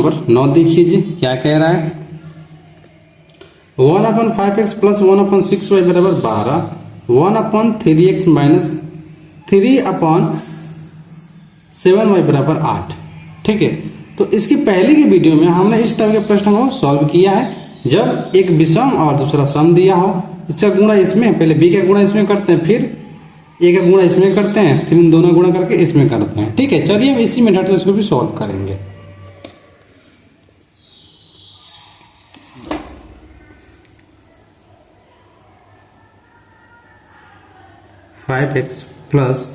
Number 9 देखिए जी क्या कह रहा है। 1/5x प्लस 1/6y बराबर 12, 1/3x माइनस 3/7y बराबर 8। ठीक है, तो इसकी पहले की वीडियो में हमने इस टाइप के प्रश्न को सॉल्व किया है जब एक विषम और दूसरा सम दिया हो। इसका गुणा इसमें, पहले b का गुणा इसमें करते हैं, फिर a का गुणा इसमें करते हैं, फिर इन दोनों गुणा करके इसमें करते हैं। ठीक है, चलिए हम इसी मेथड से इसको भी सॉल्व करेंगे। 5x plus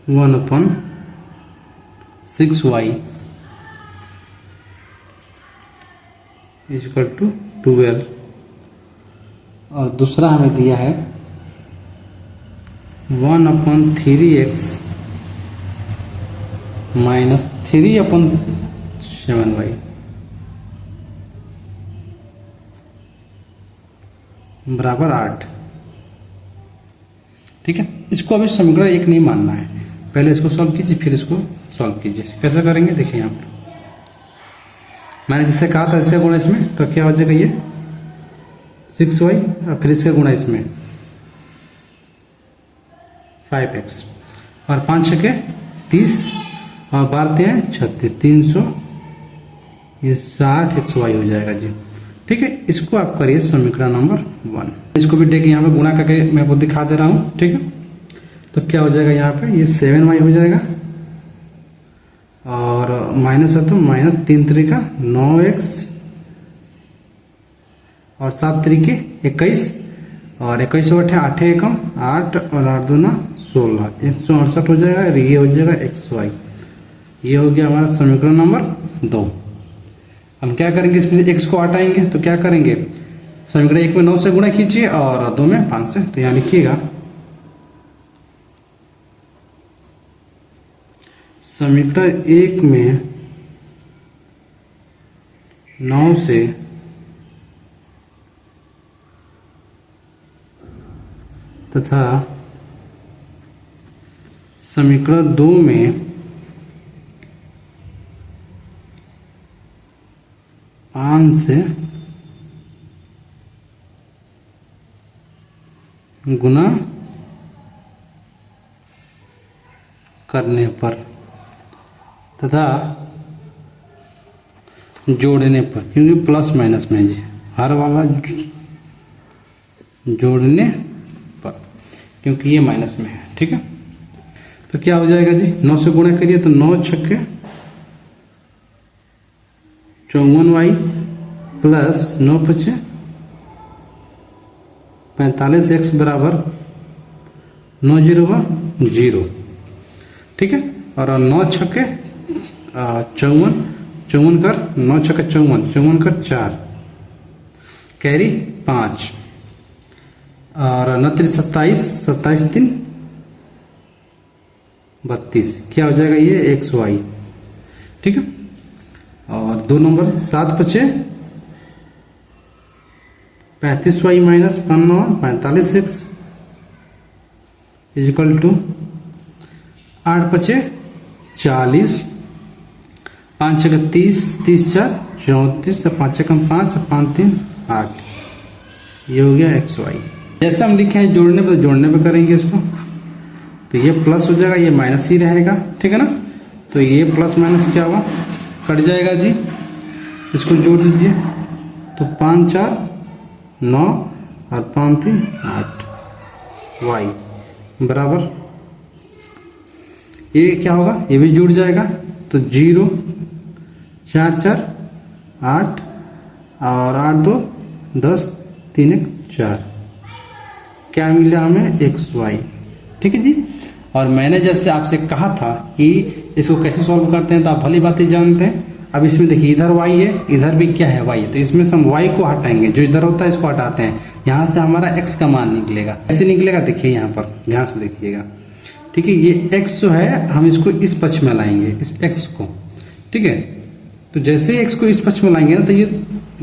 1/6y equal to 12, और दूसरा हमें दिया है 1/3x माइनस 3/7y बराबर 8। ठीक है, इसको अभी समीकरण एक नहीं मानना है, पहले इसको सॉल्व कीजिए फिर इसको सॉल्व कीजिए। कैसे करेंगे देखिए, यहाँ पर मैंने जिससे कहा था इससे गुणा इसमें, तो क्या हो जाएगा ये 6y और फिर इससे गुणा इसमें 5x, और 5 छके 30 और 12 हैं 36, 360xy हो जाएगा जी। ठीक है, इसको आप करिए समीकरण नंबर 1। इसको भी देख यहाँ पे गुणा करके मैं आपको दिखा दे रहा हूँ। ठीक है, तो क्या हो जाएगा यहाँ पे, ये 7y हो जाएगा, और माइनस है तो माइनस 3 3 9x, और 7 3 21, और 21 8 8 एकम 8, और 8 2 16, 168 हो जाएगा, और ये हो जाएगा xy। ये हो गया हमारा समीकरण नंबर 2। हम क्या करेंगे, इसमें से x को हटाएंगे, तो क्या करेंगे, समीकरण 1 में 9 से गुणा कीजिए और 2 में 5 से। तो यहाँ लिखिएगा समीकरण 1 में 9 से तथा समीकरण 2 में 5 से गुणा करने पर तथा जोड़ने पर, क्योंकि प्लस माइनस में जी हर वाला जोड़ने पर, क्योंकि ये माइनस में है। ठीक है, तो क्या हो जाएगा जी, 9 से गुणा करिए तो 9 छक्के 54y प्लस 9 पचे 45x बराबर 9 0 0। ठीक है, और 9 छक्के 54, 54 कर 9 छक्के 54, 54 कर 4, कैरी 5, और 29 27, 27 3 32, क्या हो जाएगा ये xy। ठीक है, और 2 नंबर 7 बचे 35y minus 45x equal to 8 बचे 40, 5 छक्के 30, 30 4 34, 5 एकम 5, 5 3 8। ये हो गया xy। जैसे हम लिखे हैं जोड़ने पर, जोड़ने पर करेंगे इसको, तो ये प्लस हो जाएगा, ये माइनस ही रहेगा। ठीक है ना, तो ये प्लस माइनस क्या हुआ, कट जाएगा जी। इसको जोड़ दीजिए तो 5 4 9 और 5 3 8 y बराबर, ये क्या होगा, ये भी जुड़ जाएगा, तो 0 4 4 8, और 8 2 10, 3 1 4, क्या मिला हमें xy। ठीक है जी, और मैंने जैसे आपसे कहा था कि इसको कैसे सॉल्व करते हैं, तो आप भली बात ही जानते हैं। अब इसमें देखिए इधर y है, इधर भी क्या है y है, तो इसमें से हम y को हटाएंगे, जो इधर होता है इसको हटाते हैं, यहाँ से हमारा x का मान निकलेगा। ऐसे निकलेगा, देखिए यहाँ पर ध्यान से देखिएगा। ठीक है, ये x जो है हम इसको इस पक्ष में लाएंगे, इस x को। ठीक है, तो जैसे x को इस पक्ष में लाएंगे ना, तो ये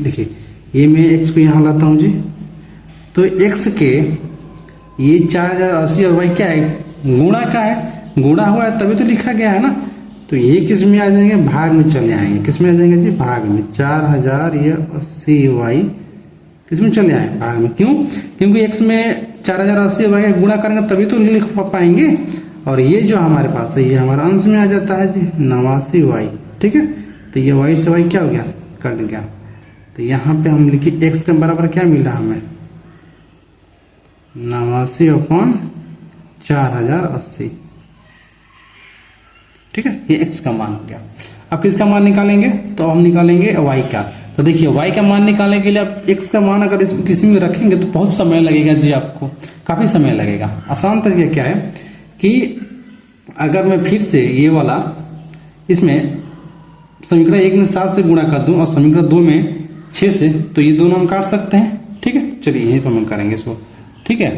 देखिए, ये मैं x को यहाँ लाता हूँ जी, तो x के ये 4080 और y क्या है, गुणा का है, गुणा हुआ है तभी तो लिखा गया है ना। तो ये किस में आ जाएंगे, भाग में चले आएंगे। किस में आ जाएंगे जी, भाग में। 4080y किस में चले आए, भाग में। क्यों, क्योंकि x में 4080 वाई गुणा करेंगे तभी तो लिख पाएंगे। और ये जो हमारे पास है ये हमारा अंश में आ जाता है जी 89y। ठीक है, तो ये y से y क्या हो गया, कट गया। तो यहाँ पे हम लिखिए x के बराबर क्या मिला हमें, 89/4080। ठीक है, ये x का मान हो गया। अब किसका मान निकालेंगे, तो हम निकालेंगे y का। तो देखिए y का मान निकालने के लिए आप x का मान अगर इसमें किसी में रखेंगे तो बहुत समय लगेगा जी, आपको काफ़ी समय लगेगा। आसान तरीका क्या है कि अगर मैं फिर से ये वाला इसमें समीकरण 1 में 7 से गुणा कर दूं और समीकरण 2 में 6 से, तो ये दोनों हम काट सकते हैं। ठीक है, चलिए यहीं पर हम करेंगे इसको। ठीक है,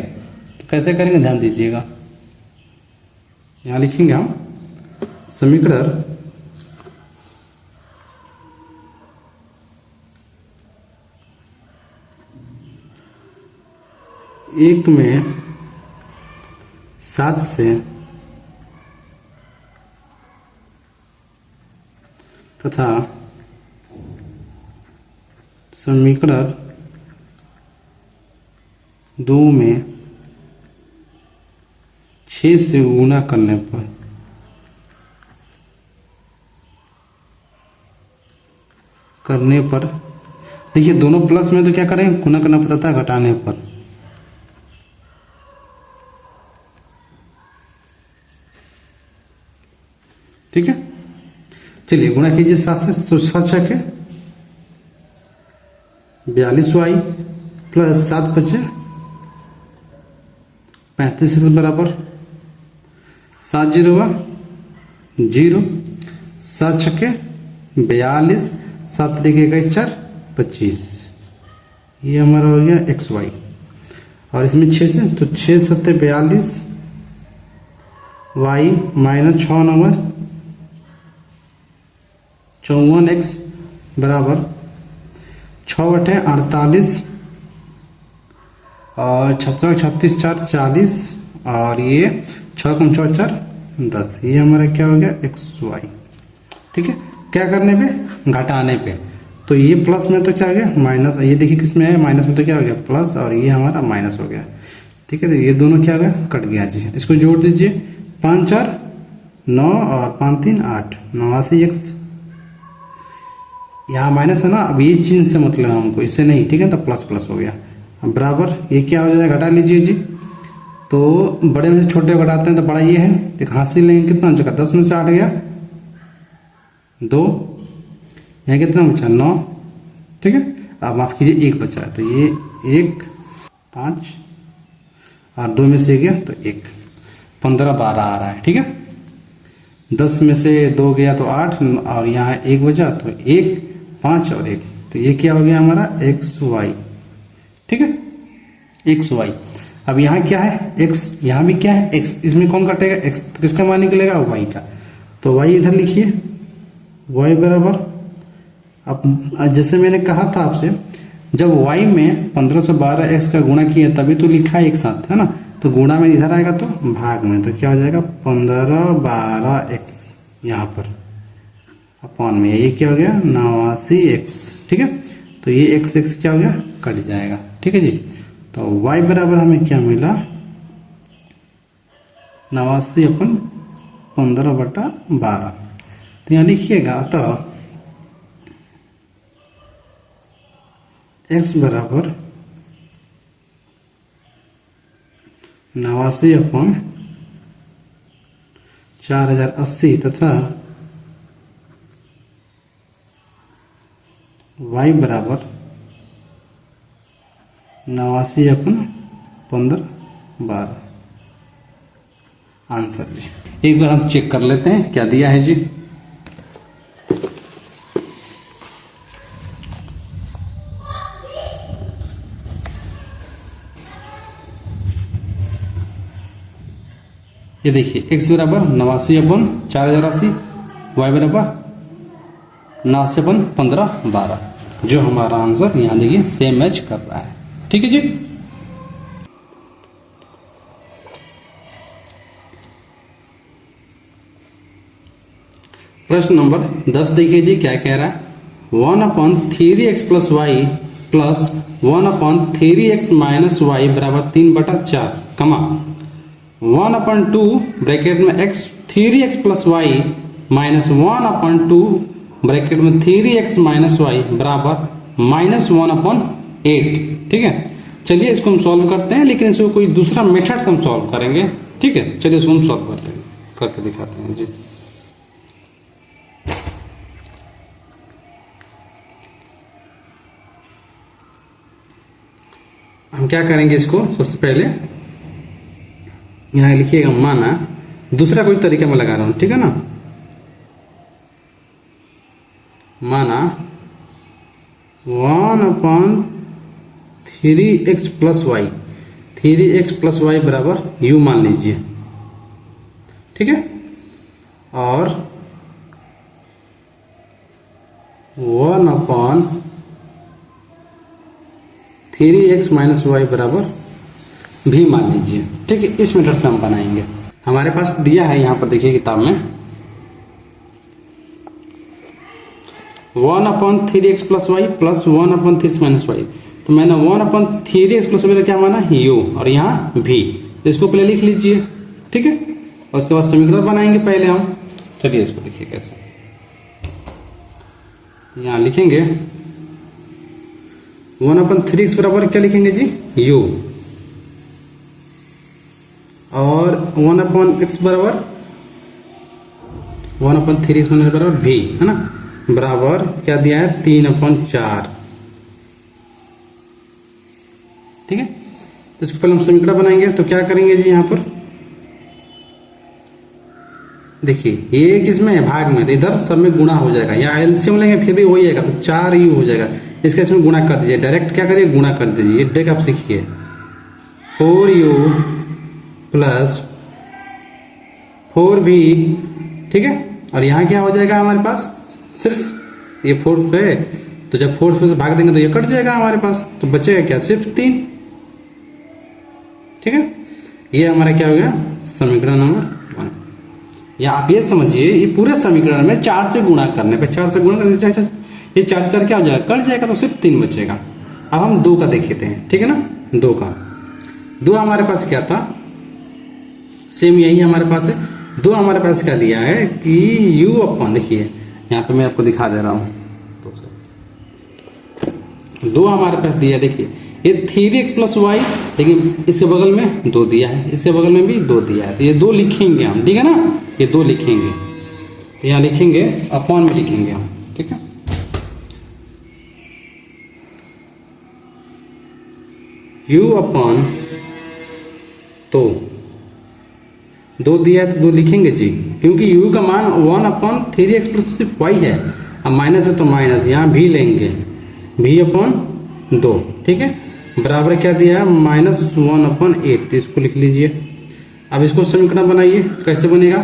तो कैसे करेंगे ध्यान दीजिएगा। यहाँ लिखेंगे हम समीकरण 1 में 7 से तथा समीकरण 2 में 6 से गुणा करने पर देखिए दोनों प्लस में तो क्या करें, गुणा करना पड़ता था, घटाने पर। ठीक है, चलिए गुणा कीजिए 7 से, 7 छके 42y प्लस 7 बचे 35x बराबर 7 0 0, 7 छके 42, 7 3 21 4 25। ये हमारा हो गया xy। और इसमें 6 से, तो 6 7 42, y माइनस 6 9 54x बराबर 6/48 और 36 4 40 और ये 6 कम 4 4 10। ये हमारा क्या हो गया xy। ठीक है, क्या करने पे, घटाने पे। तो ये प्लस में तो क्या हो गया माइनस, ये देखिए किस में है माइनस में, तो क्या हो गया प्लस, और ये हमारा माइनस हो गया। ठीक है, तो ये दोनों क्या हो गया, कट गया जी। इसको जोड़ दीजिए, 5 4 9 और 5 3 8, 89x। यहाँ माइनस है ना, अब ये चिन्ह से मतलब हमको, इससे नहीं। ठीक है, तो प्लस प्लस हो गया। अब बराबर ये क्या हो जाएगा, घटा लीजिए जी। तो बड़े में से छोटे घटाते हैं तो बड़ा ये है, तो कहाँ से लेंगे, कितना हो जाएगा, 10 में से 8 गया 2, यहाँ कितना बचा 9। ठीक है, अब माफ कीजिए 1 बचा है, तो ये 1 5 और 2 में से गया तो 1, 15 12 आ रहा है। ठीक है, 10 में से 2 गया तो 8 और यहाँ 1 बचा तो 1 5 और 1, तो ये क्या हो गया हमारा xy। ठीक है, xy। अब यहाँ क्या है x, यहाँ भी क्या है x, इसमें कौन कटेगा x, तो किसका मान निकलेगा y का। तो y इधर लिखिए, y बराबर, अब जैसे मैंने कहा था आपसे, जब y में 1512x का गुणा किया तभी तो लिखा है एक साथ, है ना। तो गुणा में इधर आएगा तो भाग में, तो क्या हो जाएगा 1512x यहाँ पर अपॉन में, ये क्या हो गया 89x। ठीक है, तो ये x क्या हो गया, कट जाएगा। ठीक है जी, तो y बराबर हमें क्या मिला 89/15/12। तो यहाँ लिखिएगा, अतः x बराबर 89/4080 तथा y बराबर 89/15/12। आंसर जी। एक बार हम चेक कर लेते हैं क्या दिया है जी। ये देखिए x बराबर 89/4080, y बराबर 89/15/12, जो हमारा आंसर यहाँ देखिए सेम मैच कर रहा है। ठीक है जी। प्रश्न नंबर 10 देखिए जी क्या कह रहा है। 1/3x plus Y plus 1/3x minus Y बराबर 3/4 कमा 1/2 ब्रैकेट में x 3x plus Y minus 1/2 bracket में 3x माइनस वाई बराबर -1/8। ठीक है, चलिए इसको हम सॉल्व करते हैं, लेकिन इसको कोई दूसरा मेथड से हम सॉल्व करेंगे। ठीक है, चलिए इसको हम सॉल्व करते हैं, करके दिखाते हैं जी। हम क्या करेंगे, इसको सबसे पहले यहां लिखिएगा माना, दूसरा कोई तरीका मैं लगा रहा हूं, ठीक है ना। माना 1/3x plus Y, 3x plus Y बराबर u मान लीजिए। ठीक है, और 1/3x माइनस वाई बराबर भी मान लीजिए। ठीक है, इस मेथड से हम बनाएंगे। हमारे पास दिया है यहां पर, देखिए किताब में 1/3x plus Y plus 1/3x minus Y. तो मैंने 1/3x प्लस वाई क्या माना, u, और यहाँ भी, तो इसको पहले लिख लीजिए। ठीक है, और उसके बाद समीकरण बनाएंगे पहले हम। चलिए इसको देखिए कैसे, यहाँ लिखेंगे 1/3x बराबर क्या लिखेंगे जी, u, और 1/x बराबर 1/3x बराबर भी, है ना, बराबर क्या दिया है 3/4। ठीक है, तो इसको पहले हम समीकरण बनाएंगे। तो क्या करेंगे जी, यहां पर देखिए ये किसमें है, भाग में, तो इधर सब में गुणा हो जाएगा, या एलसीएम लेंगे फिर भी वही आएगा, तो 4u हो जाएगा। इसका इसमें गुणा कर दीजिए, डायरेक्ट क्या करिए, गुणा कर दीजिए। डायरेक्ट आप सीखिए 4u प्लस 4v। ठीक है, और यहाँ क्या हो जाएगा हमारे पास, सिर्फ ये 4 पे, तो जब 4 से भाग देंगे तो ये कट जाएगा हमारे पास, तो बचेगा क्या, सिर्फ 3। ठीक है, ये हमारा क्या हो गया, समीकरण नंबर 1। या आप ये समझिए, ये पूरे समीकरण में 4 से गुणा करने पे, 4 से गुणा करने पे ये 4 से 4 क्या हो जाएगा, कट जाएगा, तो सिर्फ 3 बचेगा। अब हम 2 का देखते हैं। ठीक है ना, 2 का, 2 हमारे पास क्या था, सेम यही हमारे पास है। 2 हमारे पास क्या दिया है कि u अपॉन, देखिए यहाँ पे मैं आपको दिखा दे रहा हूं, 2 हमारे पास दिया, देखिए ये 3x प्लस वाई, लेकिन इसके बगल में 2 दिया है, इसके बगल में भी 2 दिया है, तो ये 2 लिखेंगे हम। ठीक है ना, ये 2 लिखेंगे, तो यहाँ लिखेंगे अपॉन में लिखेंगे हम। ठीक है, u अपॉन, तो 2 दिया है तो 2 लिखेंगे जी, क्योंकि u का मान 1/3x प्लस वाई है, अब माइनस है तो माइनस, यहाँ भी लेंगे, भी अपॉन 2। ठीक है, बराबर क्या दिया है, -1/8, तो इसको लिख लीजिए। अब इसको समीकरण बनाइए, कैसे बनेगा,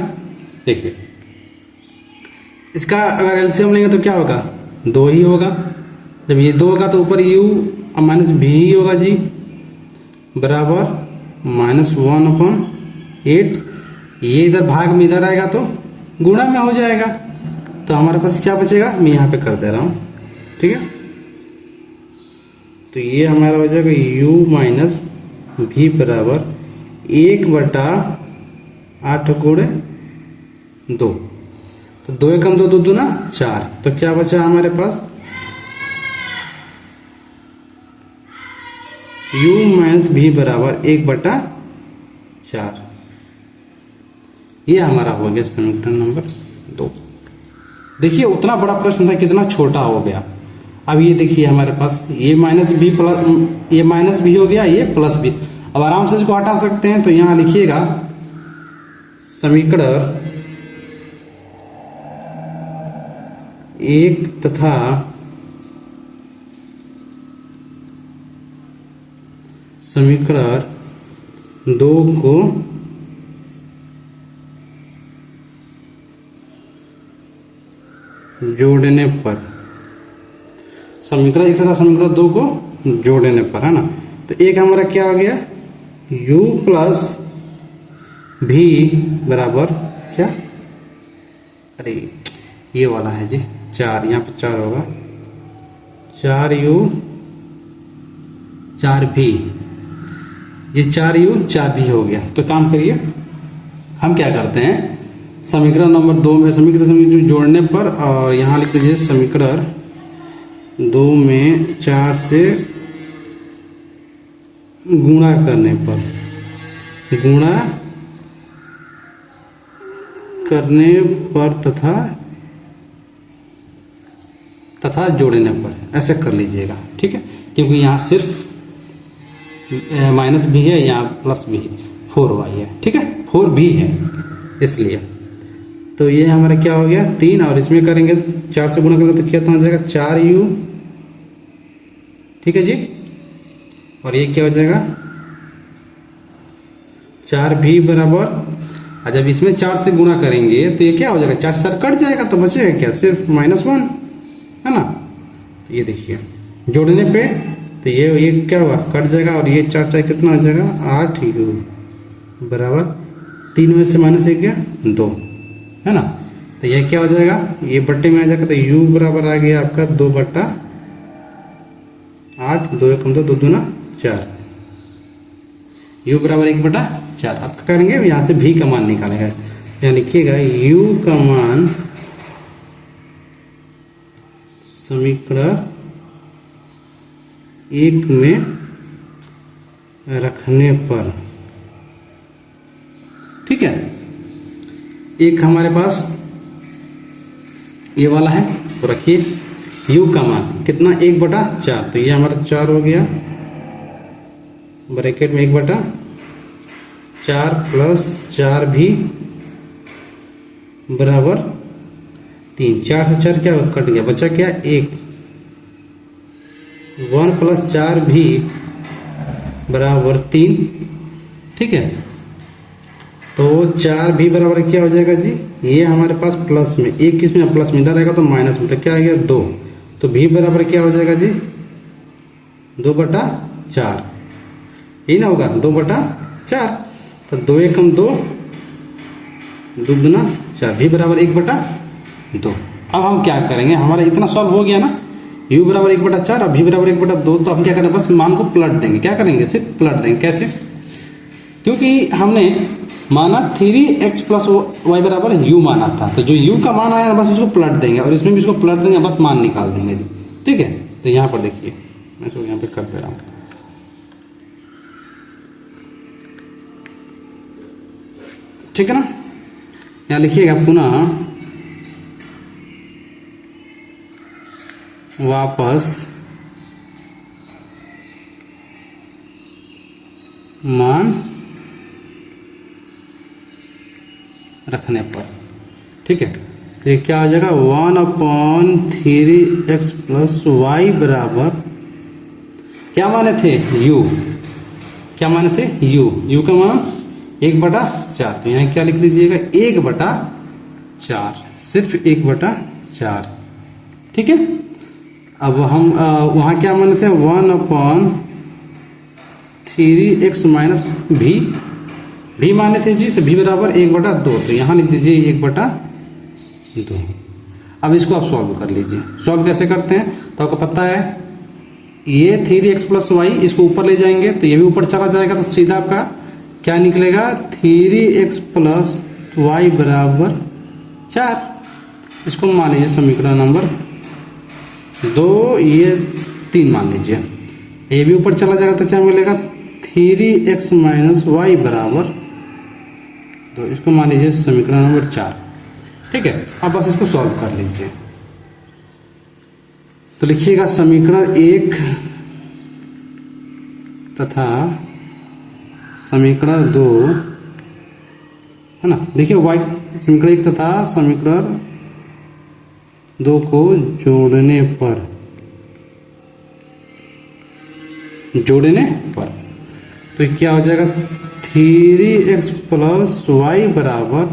देखिए इसका अगर एलसीएम लेंगे तो क्या होगा, 2 ही होगा। जब ये 2 होगा तो ऊपर u माइनस भी ही होगा जी, बराबर -1/8। ये इधर भाग में इधर आएगा तो गुणा में हो जाएगा, तो हमारे पास क्या बचेगा, मैं यहाँ पे कर दे रहा हूँ। ठीक है, तो ये हमारा हो जाएगा u माइनस भी बराबर 1/8 गुणे 2, तो 2 एकम 2, 2 दूना 4, तो क्या बचा हमारे पास, u माइनस भी बराबर 1/4। ये हमारा हो गया समीकरण नंबर 2। देखिए उतना बड़ा प्रश्न था, कितना छोटा हो गया। अब ये देखिए हमारे पास ये माइनस भी प्लस, ये माइनस भी हो गया, ये प्लस भी। अब आराम से इसको हटा सकते हैं, तो यहां लिखिएगा समीकरण 1 तथा समीकरण 2 को जोड़ने पर, समीकरण 1 तथा समीकरण 2 को जोड़ने पर, है ना, तो एक हमारा क्या हो गया, u प्लस भी बराबर क्या, अरे ये वाला है जी 4, यहाँ पे 4 होगा, 4u 4v, ये 4u 4v हो गया। तो काम करिए, हम क्या करते हैं, समीकरण नंबर 2 में समीकरण जोड़ने पर, और यहाँ लिख दीजिए समीकरण 2 में 4 से गुणा करने पर, गुणा करने पर तथा जोड़ने पर, ऐसे कर लीजिएगा, ठीक है। क्योंकि यहाँ सिर्फ माइनस भी है, यहाँ प्लस भी है, 4y है, ठीक है, 4 भी है इसलिए। तो ये हमारा क्या हो गया 3, और इसमें करेंगे 4 से गुणा करेंगे तो कितना हो जाएगा 4u, ठीक है जी। और ये क्या हो जाएगा 4v बराबर, और जब इसमें 4 से गुणा करेंगे तो ये क्या हो जाएगा 4 से 4 कट जाएगा, तो बचेगा क्या सिर्फ -1, है ना। तो ये देखिए जोड़ने पे तो ये क्या हुआ कट जाएगा, और ये 4 4 कितना हो जाएगा 8u बराबर 3 में से -1 गया 2, है ना। तो ये क्या हो जाएगा, ये बट्टे में आ जाएगा, तो u बराबर आ गया आपका 2/8, 2 एकम 2, 2 दूना 4, u बराबर 1/4। अब क्या करेंगे, यहाँ से v का मान निकालेगा, यहाँ लिखिएगा u का मान समीकरण 1 में रखने पर, ठीक है। एक हमारे पास ये वाला है, तो रखिए u का मान कितना 1/4, तो ये हमारा 4 हो गया, ब्रैकेट में 1/4 प्लस 4 भी बराबर 3, 4 से 4 क्या कट गया, बचा क्या 1, 1 प्लस 4 भी बराबर 3, ठीक है। तो 4 भी बराबर क्या हो जाएगा जी, ये हमारे पास प्लस में, एक किस में प्लस में, इधर आएगा तो माइनस में, तो क्या आ गया 2, तो भी बराबर क्या हो जाएगा जी 2/4, यही ना होगा 2/4, तो 2 एकम 2, 2 दूना 4, भी बराबर 1/2। अब हम क्या करेंगे, हमारा इतना सॉल्व हो गया ना, u बराबर 1/4 और v बराबर 1/2, तो हम क्या करेंगे बस मान को पलट देंगे, क्या करेंगे सिर्फ पलट देंगे। कैसे, क्योंकि हमने माना 3x प्लस y बराबर u माना था, तो जो u का मान आया बस उसको पलट देंगे, और इसमें भी उसको पलट देंगे, बस मान निकाल देंगे जी, ठीक है। तो यहाँ पर देखिए मैं इसको यहाँ पे कर दे रहा हूँ, ठीक है ना। यहाँ लिखिएगा पुनः वापस मान रखने पर, ठीक है। तो ये क्या आ जाएगा 1/3x प्लस y बराबर, क्या माने थे u, क्या माने थे u का मान 1/4, तो यहाँ क्या लिख लीजिएगा 1/4, सिर्फ 1/4, ठीक है। अब हम वहाँ क्या माने थे 1/3x माइनस भी माने थे जी, तो भी बराबर 1/2, तो यहाँ लिख दीजिए 1/2। अब इसको आप सॉल्व कर लीजिए, सॉल्व कैसे करते हैं, तो आपको पता है ये 3x प्लस वाई इसको ऊपर ले जाएंगे, तो ये भी ऊपर चला जाएगा, तो सीधा आपका क्या निकलेगा 3x प्लस वाई बराबर 4। इसको मान लीजिए समीकरण नंबर 2, ये 3 मान लीजिए, ये भी ऊपर चला जाएगा, तो क्या मिलेगा 3x माइनस वाई बराबर 2, इसको मान लीजिए समीकरण नंबर 4, ठीक है। अब बस इसको सॉल्व कर लीजिए, तो लिखिएगा समीकरण 1 तथा समीकरण 2, है ना। देखिए y समीकरण 1 तथा समीकरण 2 को जोड़ने पर तो क्या हो जाएगा 3x प्लस वाई बराबर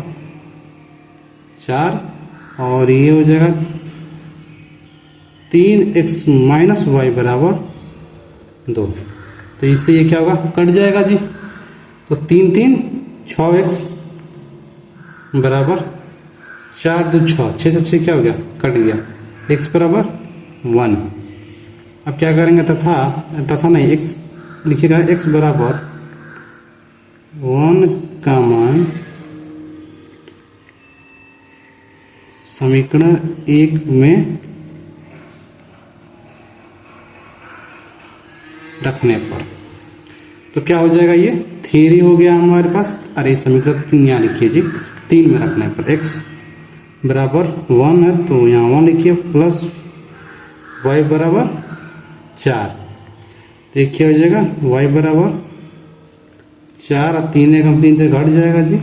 4, और ये हो जाएगा 3x माइनस वाई बराबर 2, तो इससे ये क्या होगा कट जाएगा जी, तो 3 3 6x बराबर 4 2 6, 6 से 6 क्या हो गया, कट गया, x बराबर 1। अब क्या करेंगे, तथा नहीं, x लिखिएगा, x बराबर 1 का मान समीकरण 1 में रखने पर तो क्या हो जाएगा, ये 3 हो गया हमारे पास। अरे समीकरण 3 यहाँ लिखिए जी, 3 में रखने पर x बराबर 1 है तो यहाँ 1 लिखिए, प्लस y बराबर 4, तो क्या हो जाएगा, y बराबर 4 और 3 एक हम 3 से घट जाएगा जी,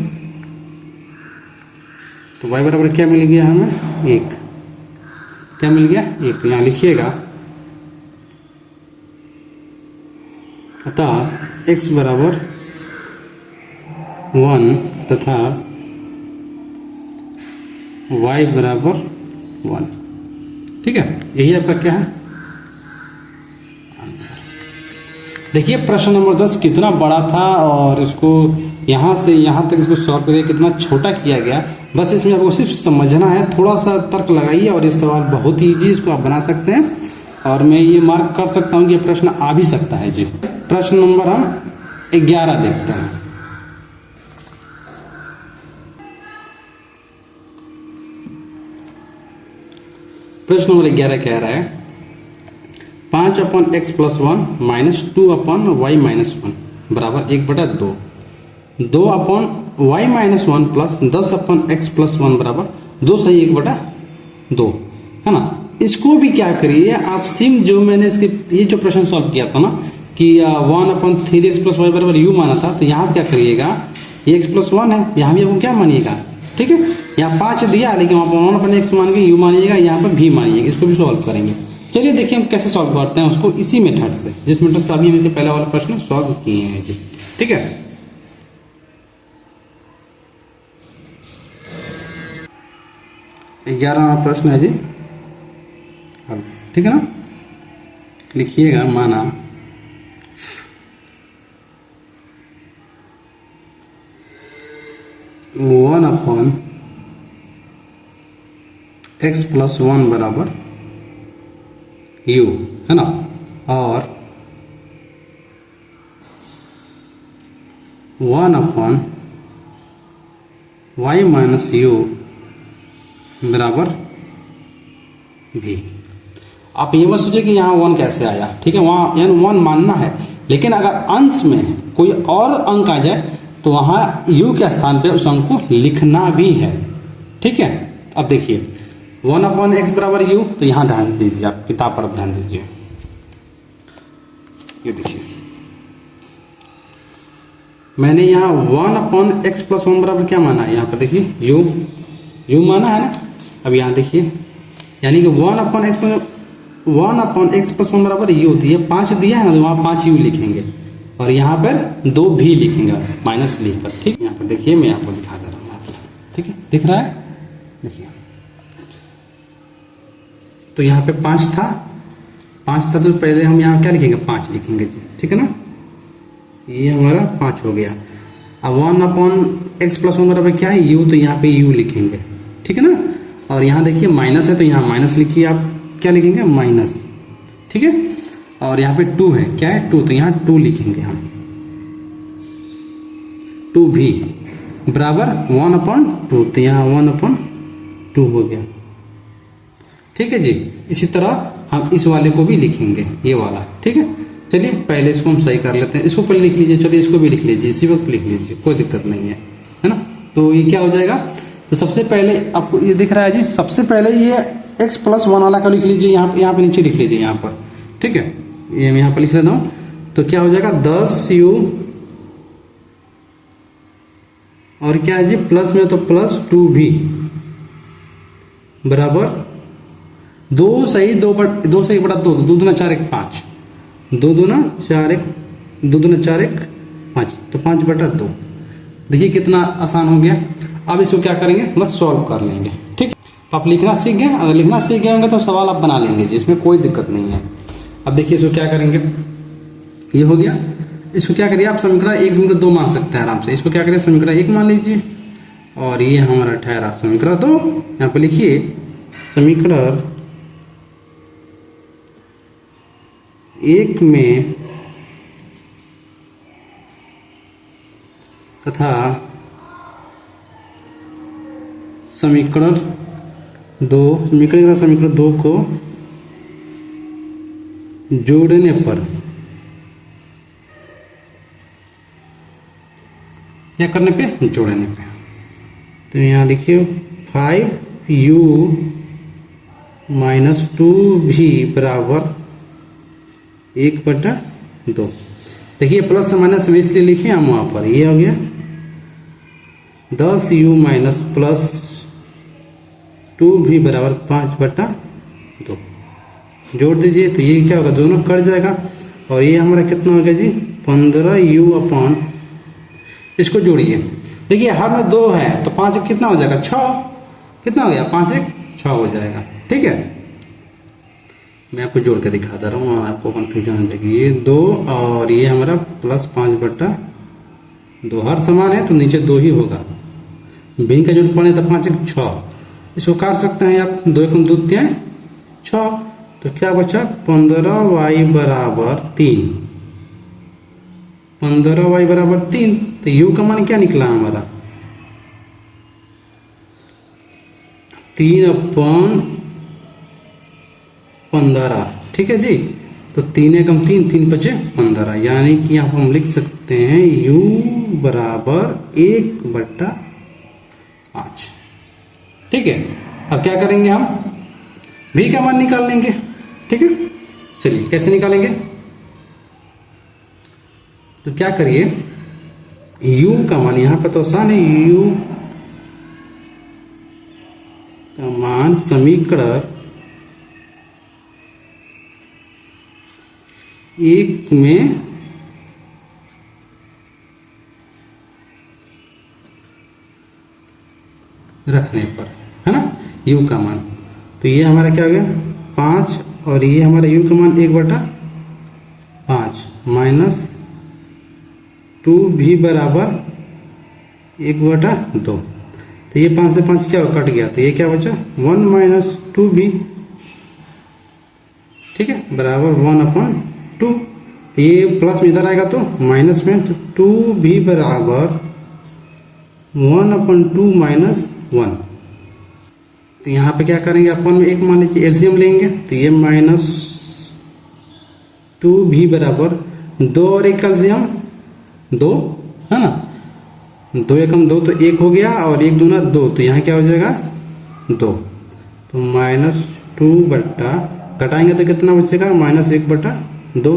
तो y बराबर क्या मिल गया हमें, 1। क्या मिल गया, 1। तो यहाँ लिखिएगा, अतः x बराबर 1 तथा y बराबर 1। ठीक है, यही आपका क्या है आंसर। देखिए प्रश्न नंबर 10 कितना बड़ा था और इसको यहाँ से यहाँ तक इसको सॉल्व करके कितना छोटा किया गया। बस इसमें आपको सिर्फ समझना है, थोड़ा सा तर्क लगाइए और ये सवाल बहुत ही ईजी, इसको आप बना सकते हैं और मैं ये मार्क कर सकता हूँ कि ये प्रश्न आ भी सकता है जी। प्रश्न नंबर हम 11 देखते हैं। प्रश्न नंबर 11 कह रहा है 5/x + 1 माइनस 2/y - 1 बराबर 1/2। 2/y - 1 प्लस 10/x + 1 बराबर 2 सही 1/2 है ना। इसको भी क्या करिए आप, सिम जो मैंने इसके ये जो प्रश्न सॉल्व किया था ना कि 1/3x + y बराबर u माना था, तो यहाँ क्या करिएगा, ये x + 1 है, यहाँ भी आपको क्या मानिएगा, ठीक है, यहाँ 5 दिया लेकिन वहाँ पर 1/x मान के u मानिएगा, यहाँ पर भी मानिएगा। इसको भी सॉल्व करेंगे। चलिए देखिए हम कैसे सॉल्व करते हैं उसको, इसी मेथड से जिस मेथड से अभी हमने पहला वाला प्रश्न सॉल्व किए हैं जी। ठीक है, ये 11वां प्रश्न है जी। ठीक है ना, लिखिएगा, माना 1/x + 1 बराबर u है ना, और 1/y - u बराबर v। आप ये मत सोचिए कि यहाँ 1 कैसे आया, ठीक है, वहाँ यानी 1 मानना है, लेकिन अगर अंश में कोई और अंक आ जाए तो वहाँ u के स्थान पे उस अंक को लिखना भी है। ठीक है, अब देखिए 1/x बराबर u, तो यहाँ ध्यान दीजिए, आप किताब पर ध्यान दीजिए। ये देखिए मैंने यहाँ 1/x + 1 बराबर क्या माना है, यहाँ पर देखिए u माना है ना। अब यहाँ देखिए यानी कि 1/x + 1 बराबर u होती है, 5 दिया है ना, तो वहाँ 5u लिखेंगे और यहाँ पर 2 भी लिखेंगे माइनस लिखकर। ठीक, यहाँ पर देखिए मैं आपको दिखा दे रहा हूँ यहाँ पर। ठीक है, दिख रहा है, देखिए तो यहाँ पे 5 था तो पहले हम यहाँ क्या लिखेंगे, 5 लिखेंगे जी। ठीक है ना, ये हमारा 5 हो गया। अब 1/x + 1 बराबर क्या है, u, तो यहाँ पे u लिखेंगे। ठीक है ना, और यहाँ देखिए माइनस है तो यहाँ माइनस लिखिए, आप क्या लिखेंगे, माइनस। ठीक है, और यहाँ पे 2 है, क्या है 2, तो यहाँ 2 लिखेंगे हम, 2 भी बराबर 1/2, तो यहाँ 1/2 हो गया। ठीक है जी, इसी तरह हम इस वाले को भी लिखेंगे, ये वाला। ठीक है, चलिए पहले इसको हम सही कर लेते हैं, इसको पहले लिख लीजिए, चलिए इसको भी लिख लीजिए, इसी वक्त लिख लीजिए, कोई दिक्कत नहीं है ना। तो ये क्या हो जाएगा, तो सबसे पहले आपको ये दिख रहा है जी, सबसे पहले ये x + 1 वाला का लिख लीजिए, यहाँ पे नीचे लिख लीजिए यहाँ पर। ठीक है, ये मैं यहाँ पर लिख लेता हूँ, तो क्या हो जाएगा 10u और क्या है जी प्लस में, तो प्लस 2v बराबर 2 सही 2 बटा 2, 2 दूना 4 1 5, 2 दूना 4 1 5, तो 5/2। देखिए कितना आसान हो गया। अब इसको क्या करेंगे, बस सॉल्व कर लेंगे। ठीक, तो आप लिखना सीख गए, अगर लिखना सीख गए होंगे तो सवाल आप बना लेंगे जिसमें कोई दिक्कत नहीं है। अब देखिए इसको क्या करेंगे, ये हो गया। इसको क्या करिए आप, समीकरण 1 समीकरण 2 मान सकते हैं आराम से। इसको क्या करिए, समीकरण 1 मान लीजिए और ये हमारा ठहरा समीकरण 2। यहाँ पे लिखिए समीकरण 1 में तथा समीकरण 2 को जोड़ने पर क्या करने पे, जोड़ने पे। तो यहाँ लिखिए 5u माइनस 2v बराबर 1/2। देखिए प्लस माइनस में इसलिए लिखे हम वहाँ पर, ये हो गया 10u माइनस प्लस 2v बराबर 5/2। जोड़ दीजिए तो ये क्या होगा, दोनों कट जाएगा। और ये हमारा कितना हो गया जी, 15u अपॉन, इसको जोड़िए। देखिए हर में 2 है तो 5 कितना हो जाएगा, 6। कितना हो गया, 5 1 6 हो जाएगा। ठीक है, मैं आपको जोड़ के दिखाता रहा हूँ, आपको कंफ्यूजन हो जाएगी। ये 2 और ये हमारा प्लस 5/2, हर समान है तो नीचे 2 ही होगा। भिन्न का जोड़ पड़े तो 5 1 6, इसको काट सकते हैं आप, 2 1 2 3 6। तो क्या बचा, 15y बराबर 3। 15y बराबर 3। तो u का मान क्या निकला हमारा, 3/15। ठीक है जी, तो 3 एकम 3, 3 × 5 = 15। यानी कि यहाँ हम लिख सकते हैं u बराबर 1/5। ठीक है, अब क्या करेंगे, हम v का मान निकाल लेंगे। ठीक है, चलिए कैसे निकालेंगे, तो क्या करिए, u का मान यहाँ पर तो आसान है, u का मान समीकरण 1 में रखने पर, है ना, u का मान। तो ये हमारा क्या हो गया 5, और ये हमारा u का मान 1/5 माइनस 2v बराबर 1/2। तो ये 5 से 5 क्या कट गया, तो ये क्या बचा 1 माइनस 2v। ठीक है, बराबर 1/2। तो ये प्लस में इधर आएगा तो माइनस में, तो 2v बराबर 1/2 माइनस 1। तो यहाँ पे क्या करेंगे, अपन में एक मान लीजिए एलसीएम लेंगे, तो ये माइनस 2v बराबर 2 और 1 एलसीएम 2, है ना, 2 एकम 2 तो 1 हो गया, और 1 दूना 2, तो यहाँ क्या हो जाएगा 2। तो माइनस 2 घटाएंगे तो कितना बचेगा, माइनस 1/2। तो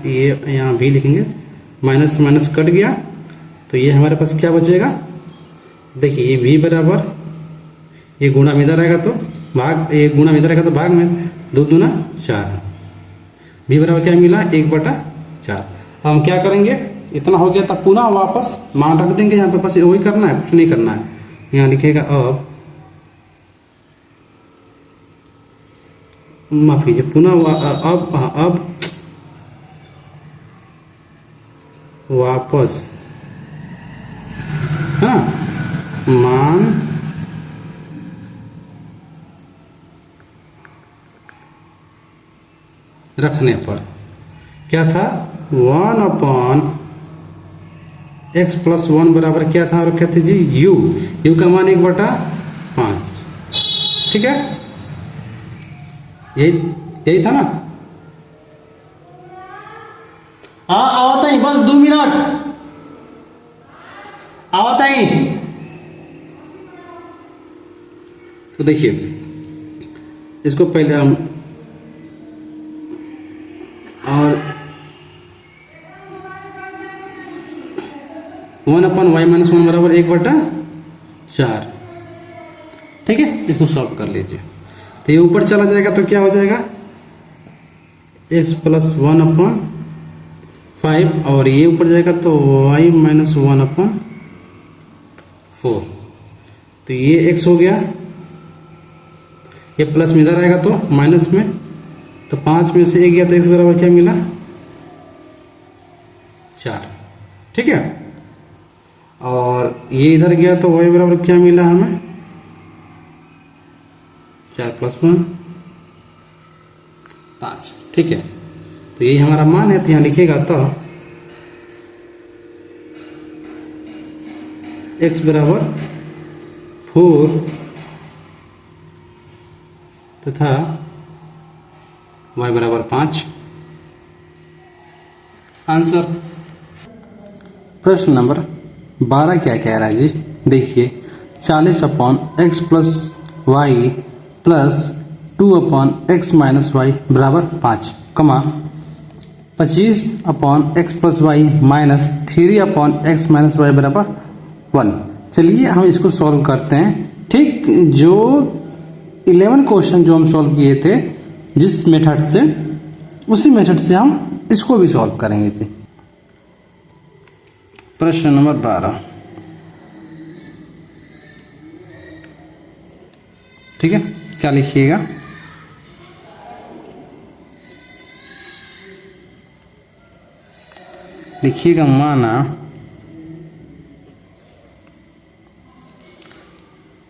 ये यहाँ भी लिखेंगे, माइनस माइनस कट गया, तो ये हमारे पास क्या बचेगा, देखिए ये v बराबर, ये गुणा में इधर आएगा तो भाग, ये गुणा में इधर आएगा तो भाग में, 2 दूना 4। v बराबर क्या मिला, 1/4। अब हम क्या करेंगे, इतना हो गया तब पुनः वापस मान रख देंगे यहाँ पे, बस वही करना है, कुछ नहीं करना है। यहाँ लिखेगा अब, माफ कीजिए, पुनः अब वापस, है ना, मान रखने पर क्या था, 1/x + 1 बराबर क्या था, और क्या थे जी, u का मान 1/5। ठीक है, यही था ना। आवता ही, बस 2 मिनट आवता ही। तो देखिए इसको पहले हम, और 1/y - 1 बराबर 1/4। ठीक है, इसको सॉल्व कर लीजिए, तो ये ऊपर चला जाएगा तो क्या हो जाएगा, x + 1/5, और ये ऊपर जाएगा तो y - 1/4। तो ये x हो गया, ये प्लस में इधर आएगा तो माइनस में, तो 5 में से 1 गया तो x बराबर क्या मिला, 4। ठीक है, और ये इधर गया तो y बराबर क्या मिला हमें, 4 + 1 5। ठीक है, तो यही हमारा मान है। तो यहाँ लिखिएगा तो x बराबर 4 तथा y बराबर 5 आंसर। प्रश्न नंबर 12 क्या कह रहा है जी, देखिए 40/x + y plus 2/x - y बराबर 5, 25/x + y minus 3/x - y बराबर 1। चलिए हम इसको सॉल्व करते हैं। ठीक, जो 11 क्वेश्चन जो हम सॉल्व किए थे जिस मेथड से, उसी मेथड से हम इसको भी सॉल्व करेंगे जी। प्रश्न नंबर 12, ठीक है, क्या लिखिएगा, लिखिएगा माना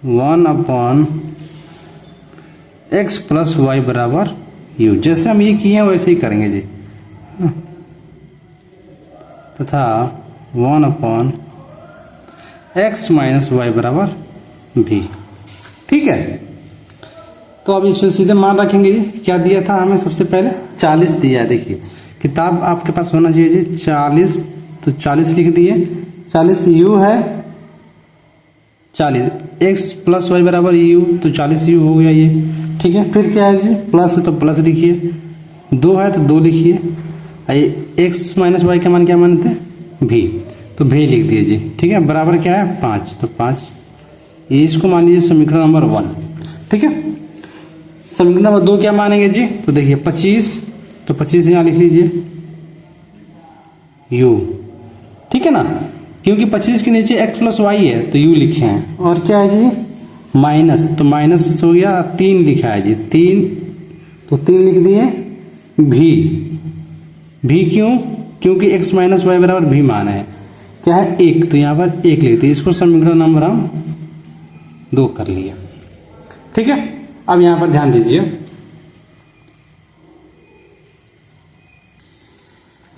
1/x + y बराबर u। जैसे हम ये किए हैं वैसे ही करेंगे जी, तथा 1/x - y बराबर v। ठीक है, तो अब इसमें सीधे मान रखेंगे जी। क्या दिया था हमें, सबसे पहले 40 दिया है। देखिए किताब आपके पास होना चाहिए जी, 40, तो 40 लिख दिए। 40 u है, 40 x + y बराबर u, तो 40 u हो गया ये। ठीक है, फिर क्या है जी, प्लस है तो प्लस लिखिए, 2 है तो 2 लिखिए। x - y का मान क्या मानते हैं, v, तो v लिख दिए जी। ठीक है, बराबर क्या है 5, तो 5, ये इसको मान लीजिए समीकरण नंबर 1। ठीक है, समीकरण नंबर 2 क्या मानेंगे जी, तो देखिए 25, तो 25 यहाँ लिख लीजिए u। ठीक है ना, क्योंकि 25 के नीचे x + y है तो u लिखे हैं। और क्या है जी, माइनस, तो माइनस हो गया, 3 लिखा है जी, 3, तो 3 लिख दिए। v क्यों, क्योंकि x - y बराबर v मान है, क्या है 1, तो यहाँ पर 1 लिख दिए। इसको समीकरण नंबर हम 2 कर लिया। ठीक है, अब यहाँ पर ध्यान दीजिए,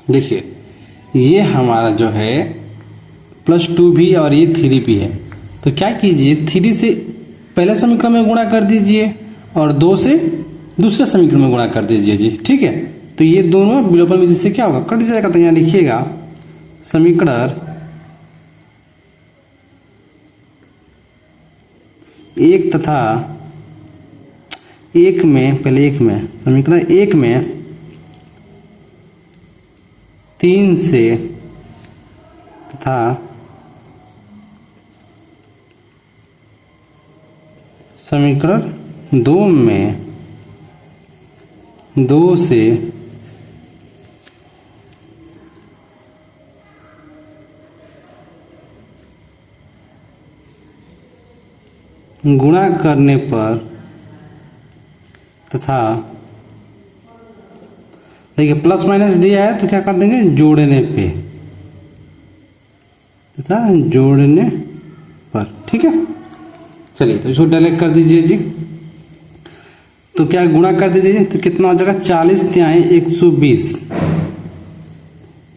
देखिए ये हमारा जो है +2b और ये 3b है। तो क्या कीजिए, 3 से पहले समीकरण में गुणा कर दीजिए और 2 से दूसरे समीकरण में गुणा कर दीजिए जी। ठीक है, तो ये दोनों विलोपन विधि से क्या होगा, कट जाएगा। तो यहाँ लिखिएगा समीकरण 1 तथा 1 में, पहले 1 में, समीकरण 1 में 3 से तथा समीकरण 2 में 2 से गुणा करने पर तथा, देखिए प्लस माइनस दिया है तो क्या कर देंगे, जोड़ने पे तथा जोड़ने पर। ठीक है, चलिए तो इसको डायरेक्ट कर दीजिए जी। तो क्या गुणा कर दीजिए, तो कितना हो जाएगा, 40 तिहाई 120,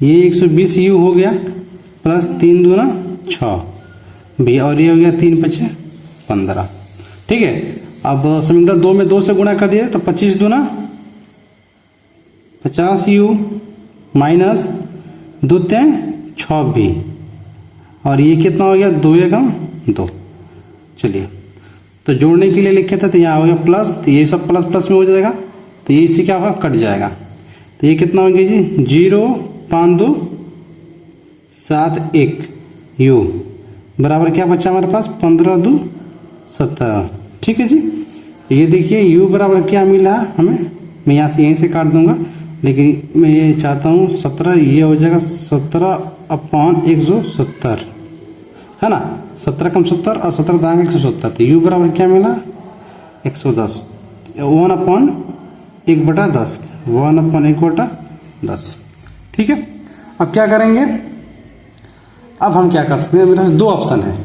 ये 120 u हो गया, प्लस 3 दूना 6 भी, और ये हो गया 3 × 5 = 15। ठीक है, अब समीकरण 2 में 2 से गुणा कर दिया तो 25 दूना 50 u माइनस 2 तिहाई 6 भी, और ये कितना हो गया, 2 एकम 2। चलिए, तो जोड़ने के लिए लिखे थे तो यहाँ हो गया प्लस, तो ये सब प्लस प्लस में हो जाएगा, तो ये इसी क्या होगा, कट जाएगा। तो ये कितना हो गया जी, 0 5 2 7 1 u बराबर क्या बचा हमारे पास, 15 2 17। ठीक है जी, तो ये देखिए u बराबर क्या मिला हमें, मैं यहाँ से यहीं से काट दूंगा, लेकिन मैं ये चाहता हूँ 17, ये हो जाएगा 17/170, है ना, 17 कम 70 और 17 दाएं 170। तो u बराबर क्या मिला, 110, 1/1/10, 1/1/10। ठीक है, अब क्या करेंगे, अब हम क्या कर सकते हैं, मेरे पास दो ऑप्शन है,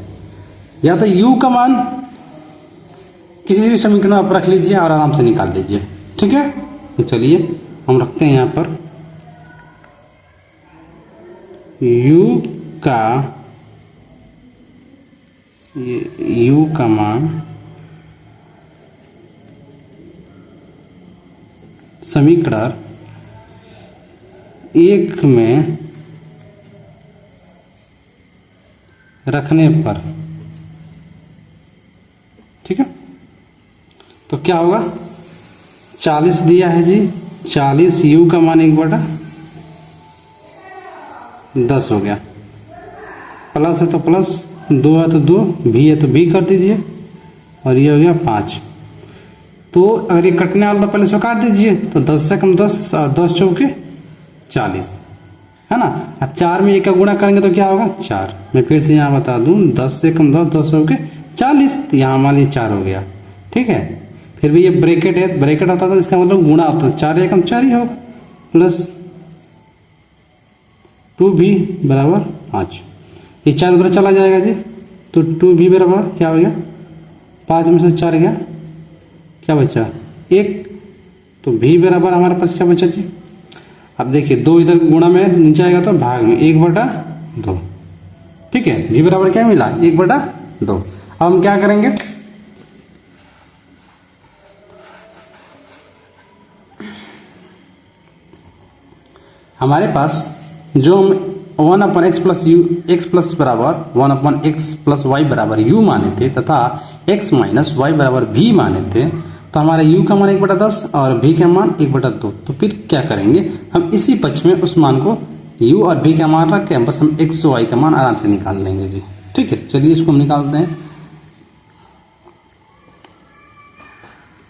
या तो u का मान किसी भी समीकरण में आप रख लीजिए और आराम से निकाल लीजिए, ठीक है। तो चलिए हम रखते हैं यहाँ पर u का मान समीकरण 1 में रखने पर, ठीक है। तो क्या होगा, 40 दिया है जी, 40 u का मान 1/10 हो गया, प्लस है तो प्लस, 2 है तो 2, भी है तो भी कर दीजिए, और ये हो गया 5। तो अगर ये कटने वाला तो पहले इसको काट दीजिए, तो 10 से कम 10 और 10 चौके 40, है ना। और 4 में 1 का गुणा करेंगे तो क्या होगा, 4। मैं फिर से यहाँ बता दूं, 10 से कम 10, 10 चौके 40, तो यहाँ मान लीजिए 4 हो गया, ठीक है। फिर भी ये ब्रैकेट है, ब्रैकेट होता था इसका मतलब गुणा होता है, 4 एकम 4 ही होगा, प्लस 2v बराबर 5। ये 4 उधर चला जाएगा जी, तो 2v बराबर क्या हो गया, 5 में से 4 गया, क्या बचा 1, तो v बराबर हमारे पास क्या बचा जी। अब देखिए 2 इधर गुणा में नीचे आएगा तो भाग में 1/2, ठीक है। v बराबर क्या मिला, 1/2। अब हम क्या करेंगे, हमारे पास जो हम 1/x plus you, x plus बराबर 1/x प्लस वाई बराबर u माने थे, तथा x माइनस वाई बराबर v माने थे, तो हमारा u का मान 1/10 और v का मान 1/2। तो फिर क्या करेंगे, हम इसी पक्ष में उस मान को u और v का मान रख के बस हम x y का मान आराम से निकाल लेंगे जी, ठीक है। चलिए इसको हम निकालते हैं।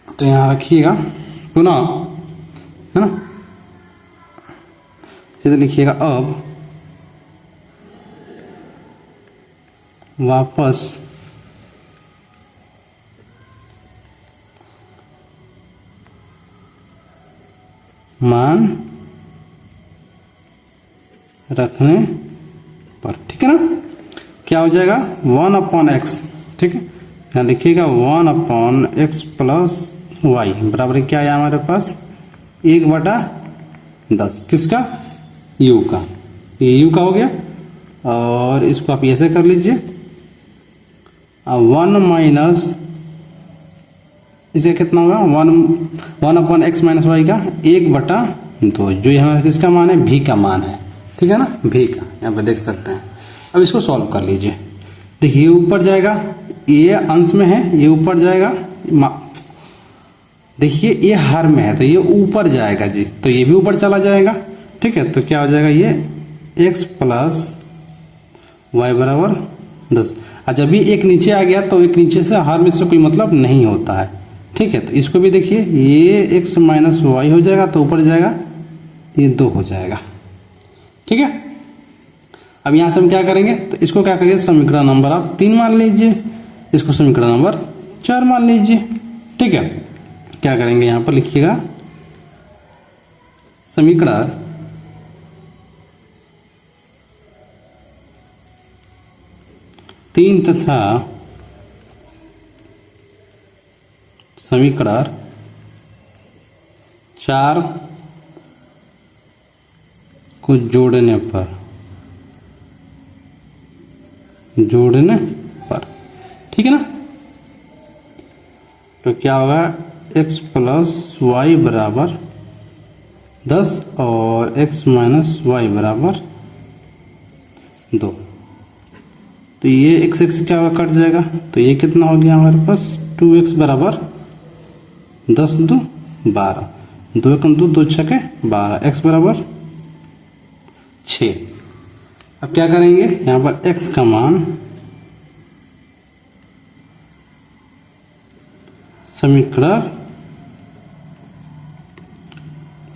तो यहाँ रखिएगा पुनः, है ना, सीधे लिखिएगा अब वापस मान रखने पर, ठीक है ना। क्या हो जाएगा 1/x, ठीक है। यहाँ लिखिएगा 1/x प्लस वाई बराबर क्या है हमारे पास, 1/10, किसका, u का। ये u का हो गया, और इसको आप ऐसे कर लीजिए, 1 माइनस इसे कितना होगा, 1/x माइनस वाई का 1/2, जो ये हमारा किसका मान है, v का मान है, ठीक है ना, v का, यहाँ पे देख सकते हैं। अब इसको सॉल्व कर लीजिए, देखिए ये ऊपर जाएगा, ये अंश में है, ये ऊपर जाएगा, देखिए ये हर में है तो ये ऊपर जाएगा जी, तो ये भी ऊपर चला जाएगा, ठीक है। तो क्या हो जाएगा, ये x प्लस वाई बराबर 10। और जब भी एक नीचे आ गया तो एक नीचे से हर में से कोई मतलब नहीं होता है, ठीक है। तो इसको भी देखिए, ये x माइनस वाई हो जाएगा तो ऊपर जाएगा, ये 2 हो जाएगा, ठीक है। अब यहाँ से हम क्या करेंगे, तो इसको क्या करिए, समीकरण नंबर आप 3 मान लीजिए, इसको समीकरण नंबर 4 मान लीजिए, ठीक है। क्या करेंगे, यहाँ पर लिखिएगा समीकरण तीन तथा समीकरण 4 को जोड़ने पर, ठीक है ना। तो क्या होगा, x प्लस वाई बराबर 10 और x माइनस वाई बराबर 2। तो ये x x क्या होगा, कट जाएगा, तो ये कितना हो गया हमारे पास, 2x बराबर 10 2 12, 2 एकम 2, 2 छके 12, x बराबर 6। अब क्या करेंगे, यहाँ पर x का मान समीकरण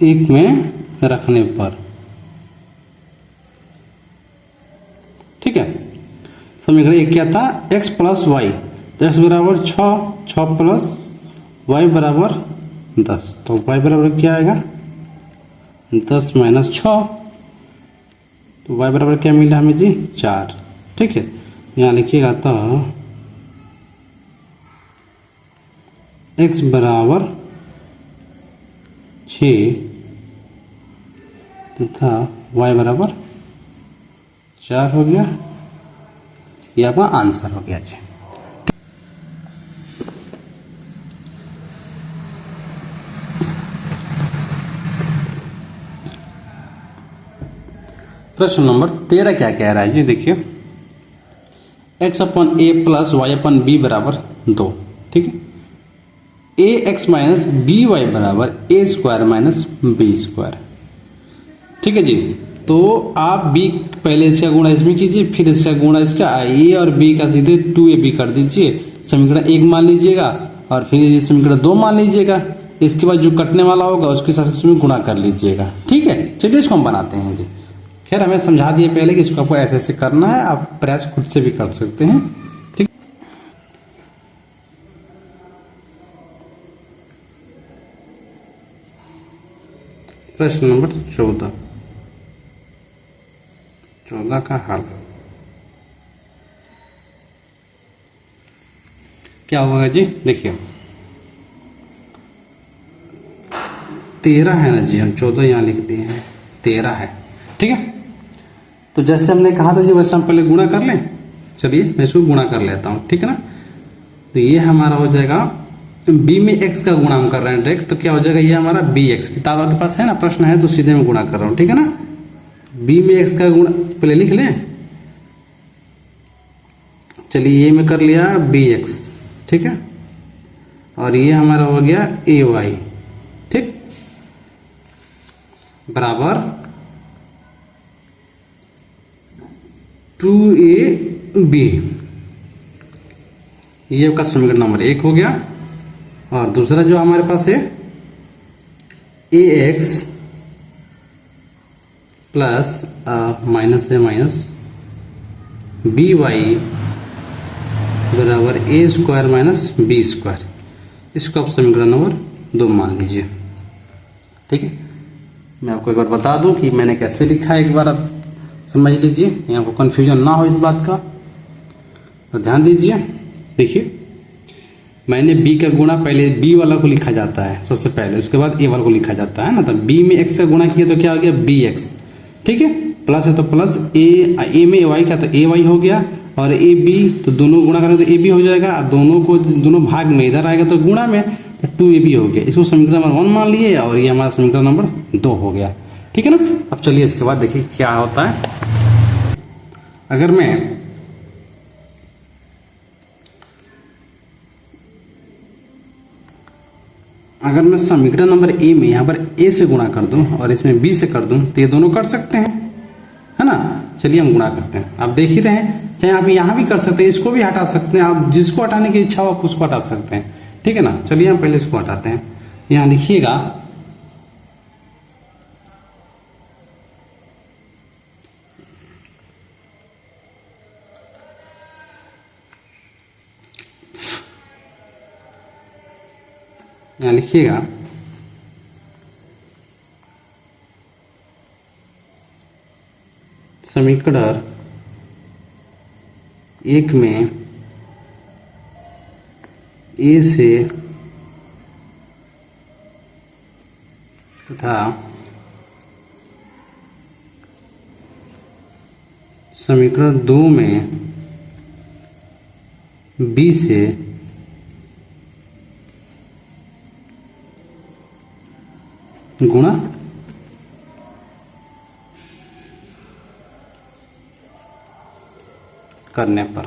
1 में रखने पर, ठीक है। समीकरण 1 क्या था, x प्लस वाई, तो x बराबर 6 प्लस y बराबर 10, तो y बराबर क्या आएगा, 10 माइनस 6, तो y बराबर क्या मिला हमें जी 4। ठीक है, यहाँ लिखिएगा तो x बराबर 6 तथा y बराबर 4 हो गया। ये आपका आंसर हो गया जी। प्रश्न नंबर 13 क्या कह रहा है जी, देखिए x अपन ए प्लस वाई अपन बी बराबर 2। ठीक है, ए एक्स माइनस बी वाई बराबर ए स्क्वायर माइनस बी स्क्वायर। ठीक है जी, तो आप b पहले इसका गुणा इसमें कीजिए, फिर इसका गुणा इसका a और b का सीधे 2ab कर दीजिए, समीकरण 1 मान लीजिएगा और फिर ये समीकरण 2 मान लीजिएगा। इसके बाद जो कटने वाला होगा उसके साथ इसमें गुणा कर लीजिएगा। ठीक है, चलिए इसको हम बनाते हैं जी। खैर हमें समझा दिए पहले कि इसको आपको ऐसे ऐसे करना है, आप प्रयास खुद से भी कर सकते हैं। ठीक, प्रश्न नंबर 14 का हल क्या होगा जी, देखिए 13 है ना जी, हम 14 यहाँ लिख दिए हैं, 13 है। ठीक है, तो जैसे हमने कहा था जी वैसे हम पहले गुणा कर लें। चलिए मैं इसको गुणा कर लेता हूँ। ठीक है ना, तो ये हमारा हो जाएगा b में x का गुणा हम कर रहे हैं डायरेक्ट, तो क्या हो जाएगा ये हमारा bx। किताब आपके पास है ना, प्रश्न है तो सीधे मैं गुणा कर रहा हूँ। ठीक है ना, b में x का गुणा पहले लिख लें। चलिए ये मैं कर लिया bx। ठीक है, और ये हमारा हो गया ay। ठीक, बराबर 2ab, ये आपका समीकरण नंबर 1 हो गया। और दूसरा जो हमारे पास है ax प्लस माइनस है माइनस by बराबर ए स्क्वायर माइनस बी स्क्वायर, इसको आप समीकरण नंबर 2 मान लीजिए। ठीक है, मैं आपको एक बार बता दूं कि मैंने कैसे लिखा है, एक बार आप समझ लीजिए, यहाँ को कन्फ्यूजन ना हो इस बात का, तो ध्यान दीजिए। देखिए मैंने b का गुणा पहले b वाला को लिखा जाता है सबसे पहले, उसके बाद a वाला को लिखा जाता है ना। तो b में x का गुणा किया तो क्या हो गया bx। ठीक है, प्लस है तो प्लस a में y का तो ay हो गया, और ए बी तो दोनों गुणा करेंगे तो ए बी हो जाएगा, दोनों को दोनों भाग में इधर आएगा तो गुणा में तो 2ab हो गया। इसको समीकरण नंबर 1 मान लिए और ये हमारा समीकरण नंबर 2 हो गया। ठीक है ना, अब चलिए इसके बाद देखिए क्या होता है। अगर मैं समीकरण नंबर ए में यहाँ पर a से गुणा कर दूं और इसमें b से कर दूं तो ये दोनों कर सकते हैं, है ना। चलिए हम गुणा करते हैं, आप देख ही रहे हैं, चाहे आप यहाँ भी कर सकते हैं, इसको भी हटा सकते हैं, आप जिसको हटाने की इच्छा हो आप उसको हटा सकते हैं। ठीक है ना, चलिए हम पहले इसको हटाते हैं। यहाँ लिखिएगा समीकरण 1 में a से तथा समीकरण 2 में b से गुणा करने पर,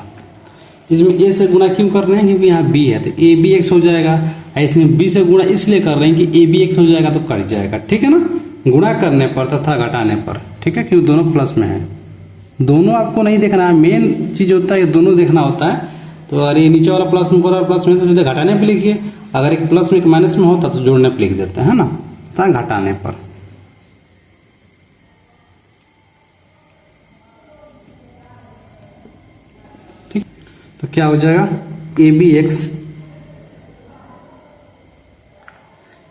इसमें a से गुणा क्यों कर रहे हैं, क्योंकि यहाँ b है तो a b x हो जाएगा, इसमें b से गुणा इसलिए कर रहे हैं कि a b x हो जाएगा तो कट जाएगा। ठीक है ना, गुणा करने पर तथा घटाने पर। ठीक है, क्योंकि दोनों प्लस में है, दोनों आपको नहीं देखना है, मेन चीज होता है दोनों देखना होता है। तो अगर ये नीचे वाला प्लस में ऊपर वाला प्लस में तो सीधे घटाने पर लिखिए, अगर एक प्लस में एक माइनस में होता तो जोड़ने पर लिख देते हैं ना, तो घटाने पर। ठीक, तो क्या हो जाएगा ए बी एक्स,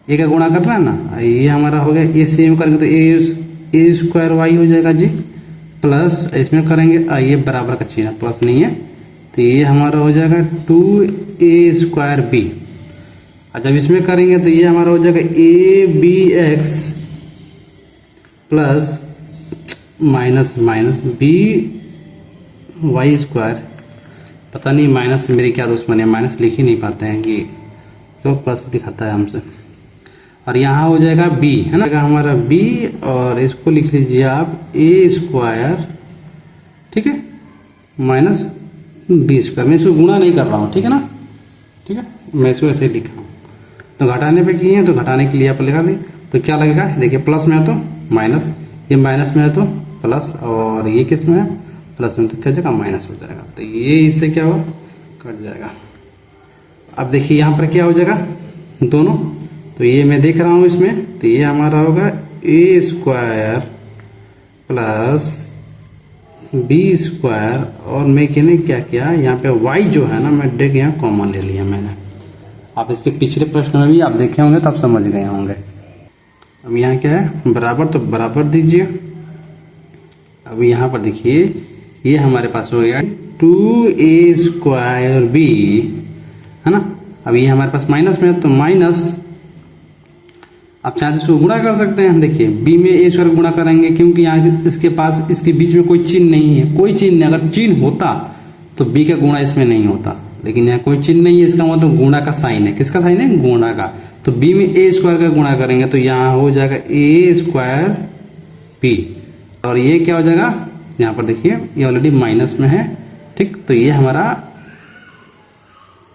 ए का गुणा करना है ना, ये हमारा हो गया ए से एम करेंगे तो ए स्क्वायर वाई हो जाएगा जी। प्लस इसमें करेंगे ये बराबर का चिन्ह प्लस नहीं है, तो ये हमारा हो जाएगा 2a² b। और जब इसमें करेंगे तो ये हमारा हो जाएगा abx plus minus minus by²। पता नहीं माइनस से मेरी क्या दुश्मनी है, माइनस लिख ही नहीं पाते हैं कि क्यों प्लस दिखाता है हमसे। और यहाँ हो जाएगा b, है ना, हमारा b, और इसको लिख लीजिए आप a², ठीक है, माइनस b²। मैं इसको गुणा नहीं कर रहा हूँ, ठीक है ना, ठीक है, मैं इसको ऐसे ही लिखा हूँ। तो घटाने पे किए हैं तो घटाने के लिए आप लगा दें, तो क्या लगेगा, देखिए प्लस में है तो माइनस, ये माइनस में है तो प्लस, और ये किस में है प्लस में, तो क्या जाएगा माइनस हो जाएगा। तो ये इससे क्या होगा, कट जाएगा। अब देखिए यहाँ पर क्या हो जाएगा दोनों, तो ये मैं देख रहा हूँ इसमें, तो ये हमारा होगा a² प्लस b², और मैं कहने क्या किया यहाँ पे y जो है ना, मैं डायरेक्ट यहाँ कॉमन ले लिया मैंने। आप इसके पिछले प्रश्न में भी आप देखे होंगे तब समझ गए होंगे। अब यहाँ क्या है बराबर, तो बराबर दीजिए। अब यहाँ पर देखिए ये हमारे पास हो गया 2a² b, है ना। अब ये हमारे पास माइनस में है तो माइनस, आप चाहे तो इसको गुणा कर सकते हैं। देखिए b में a² गुणा करेंगे, क्योंकि यहाँ इसके पास इसके बीच में कोई चिन्ह नहीं है, कोई चिन्ह नहीं। अगर चिन्ह होता तो b का गुणा इसमें नहीं होता, लेकिन यहाँ कोई चिन्ह नहीं है, इसका मतलब गुणा का साइन है। किसका साइन है, गुणा का। तो b में a² का गुणा करेंगे तो यहाँ हो जाएगा a² b, और ये क्या हो जाएगा, यहाँ पर देखिए ये ऑलरेडी माइनस में है, ठीक, तो ये हमारा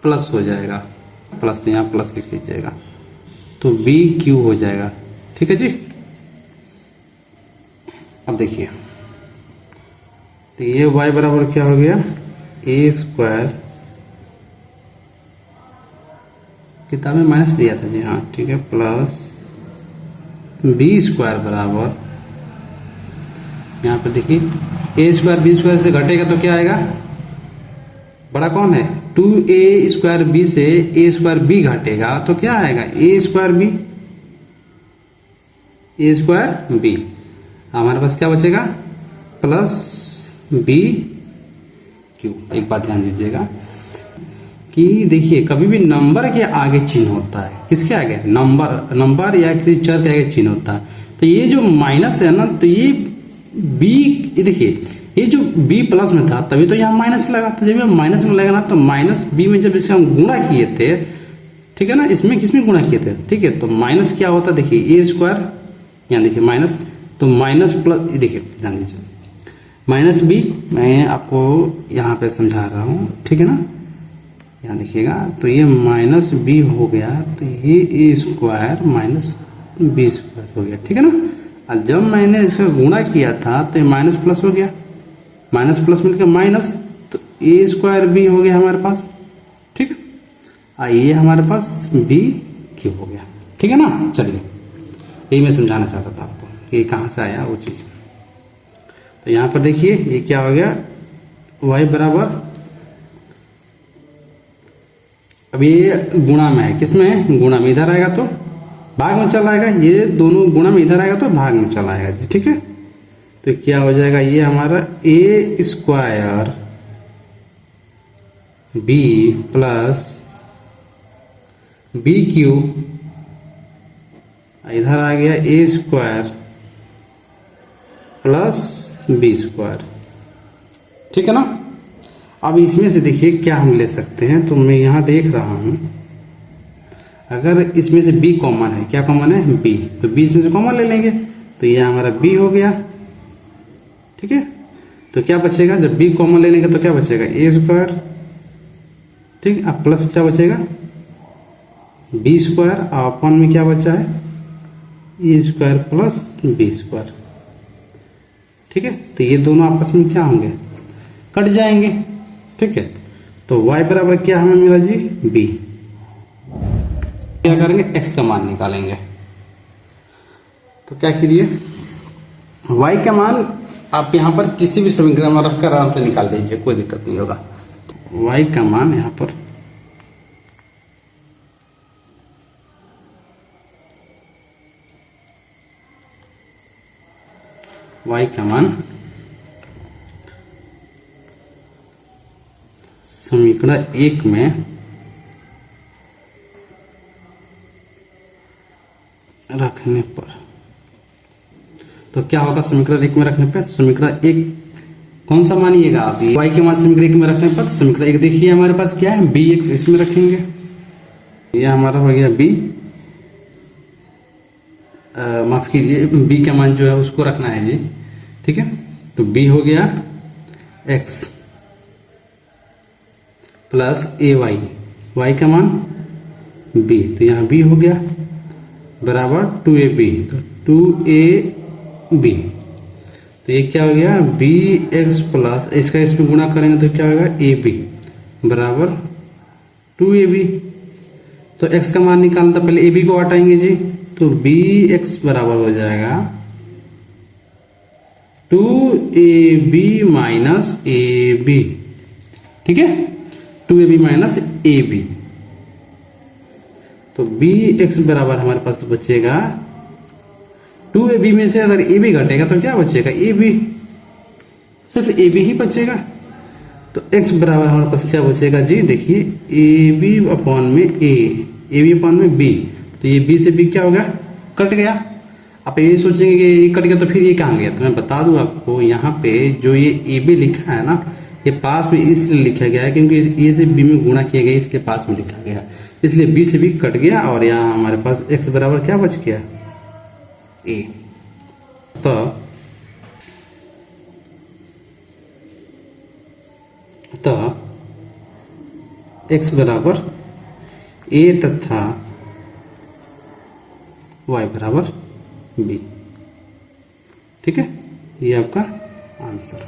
प्लस हो जाएगा, प्लस, तो यहाँ प्लस लिख लीजिएगा, तो BQ हो जाएगा, ठीक है जी। अब देखिए तो ये y बराबर क्या हो गया, a², किताब में माइनस दिया था जी, हाँ ठीक है, प्लस b² बराबर, यहाँ पर देखिए a² b² से घटेगा तो क्या आएगा, बड़ा कौन है, 2a² b से a² b घटेगा तो क्या आएगा, a² b। हमारे पास क्या बचेगा, प्लस BQ। एक बात ध्यान दीजिएगा कि देखिए कभी भी नंबर के आगे चिन्ह होता है, किसके आगे, नंबर या किसी चर के आगे चिन्ह होता है। तो ये जो माइनस है ना, तो ये b, देखिए ये जो b प्लस में था तभी तो यहाँ माइनस लगा, तो जब ये माइनस में लगा ना, तो माइनस b में जब इसका हम गुणा किए थे, ठीक है ना, इसमें किसमें गुणा किए थे, ठीक है, तो माइनस क्या होता है, देखिए a², यहाँ देखिए माइनस, तो माइनस प्लस, देखिए ध्यान दीजिए माइनस b, मैं आपको यहाँ पे समझा रहा हूँ, ठीक है ना, यहाँ देखिएगा, तो ये माइनस b हो गया, तो ये a² माइनस b² हो गया, ठीक है ना। और जब मैंने इसका गुणा किया था तो ये माइनस प्लस हो गया, माइनस प्लस मिलकर माइनस, तो a² b हो गया हमारे पास, ठीक है, और ये हमारे पास BQ हो गया, ठीक है ना। चलिए यही मैं समझाना चाहता था आपको कि कहाँ से आया वो चीज़। तो यहाँ पर देखिए ये क्या हो गया, y बराबर, अब ये गुणा में है, किसमें है, गुणा में, इधर आएगा तो भाग में चला आएगा, ये दोनों गुणा में इधर आएगा तो भाग में चला आएगा जी, ठीक है। तो क्या हो जाएगा, ये हमारा a² b प्लस BQ, इधर आ गया a² प्लस b², ठीक है ना। अब इसमें से देखिए क्या हम ले सकते हैं, तो मैं यहाँ देख रहा हूँ, अगर इसमें से b कॉमन है, क्या कॉमन है, b, तो b इसमें से कॉमन ले लेंगे, तो ये हमारा b हो गया, ठीक है। तो क्या बचेगा, जब b कॉमन ले लेंगे तो क्या बचेगा, a², ठीक, अब प्लस क्या बचेगा, b², और अपन में क्या बचा है, a² प्लस b², ठीक है। तो ये दोनों आपस में क्या होंगे, कट जाएंगे, ठीक है। तो y बराबर क्या हमें मिला जी, b। क्या करेंगे, x का मान निकालेंगे, तो क्या कीजिए, y का मान आप यहाँ पर किसी भी समीकरण में रखकर आराम से निकाल लीजिए, कोई दिक्कत नहीं होगा। y का मान यहाँ पर y का मान समीकरण 1 में रखने पर, तो क्या होगा समीकरण 1 में रखने पर? तो समीकरण 1 कौन सा मानिएगा आप? y के मान समीकरण 1 में रखने पर समीकरण 1 देखिए हमारे पास क्या है, bx इसमें रखेंगे, ये हमारा हो गया b, माफ कीजिए b का मान जो है उसको रखना है जी, ठीक है। तो b हो गया x प्लस ay, y का मान b, तो यहाँ b हो गया बराबर 2ab, तो 2ab, तो ये क्या हो गया bx प्लस इसका इसमें गुणा करेंगे तो क्या होगा ab बराबर 2ab। तो x का मान निकालना था, पहले ab को हटाएंगे जी, तो bx बराबर हो जाएगा 2ab माइनस ab, ठीक है, 2ab माइनस ab। तो bx बराबर हमारे पास बचेगा 2ab में से अगर ab घटेगा तो क्या बचेगा ab, सिर्फ ab ही बचेगा। तो x बराबर हमारे पास क्या बचेगा जी, देखिए ab अपॉन में a, ab अपॉन में b, तो ये b से b क्या होगा, कट गया। आप ये सोचेंगे कि ये कट गया तो फिर ये कहाँ गया, तो मैं बता दूं आपको, यहाँ पे जो ये ab लिखा है ना, ये पास में इसलिए लिखा गया है क्योंकि a से b में गुणा किया गया, इसलिए पास में लिखा गया, इसलिए b से b कट गया और यहाँ हमारे पास x बराबर क्या बच गया a। तो x बराबर a तथा y बराबर b, ठीक है, ये आपका आंसर।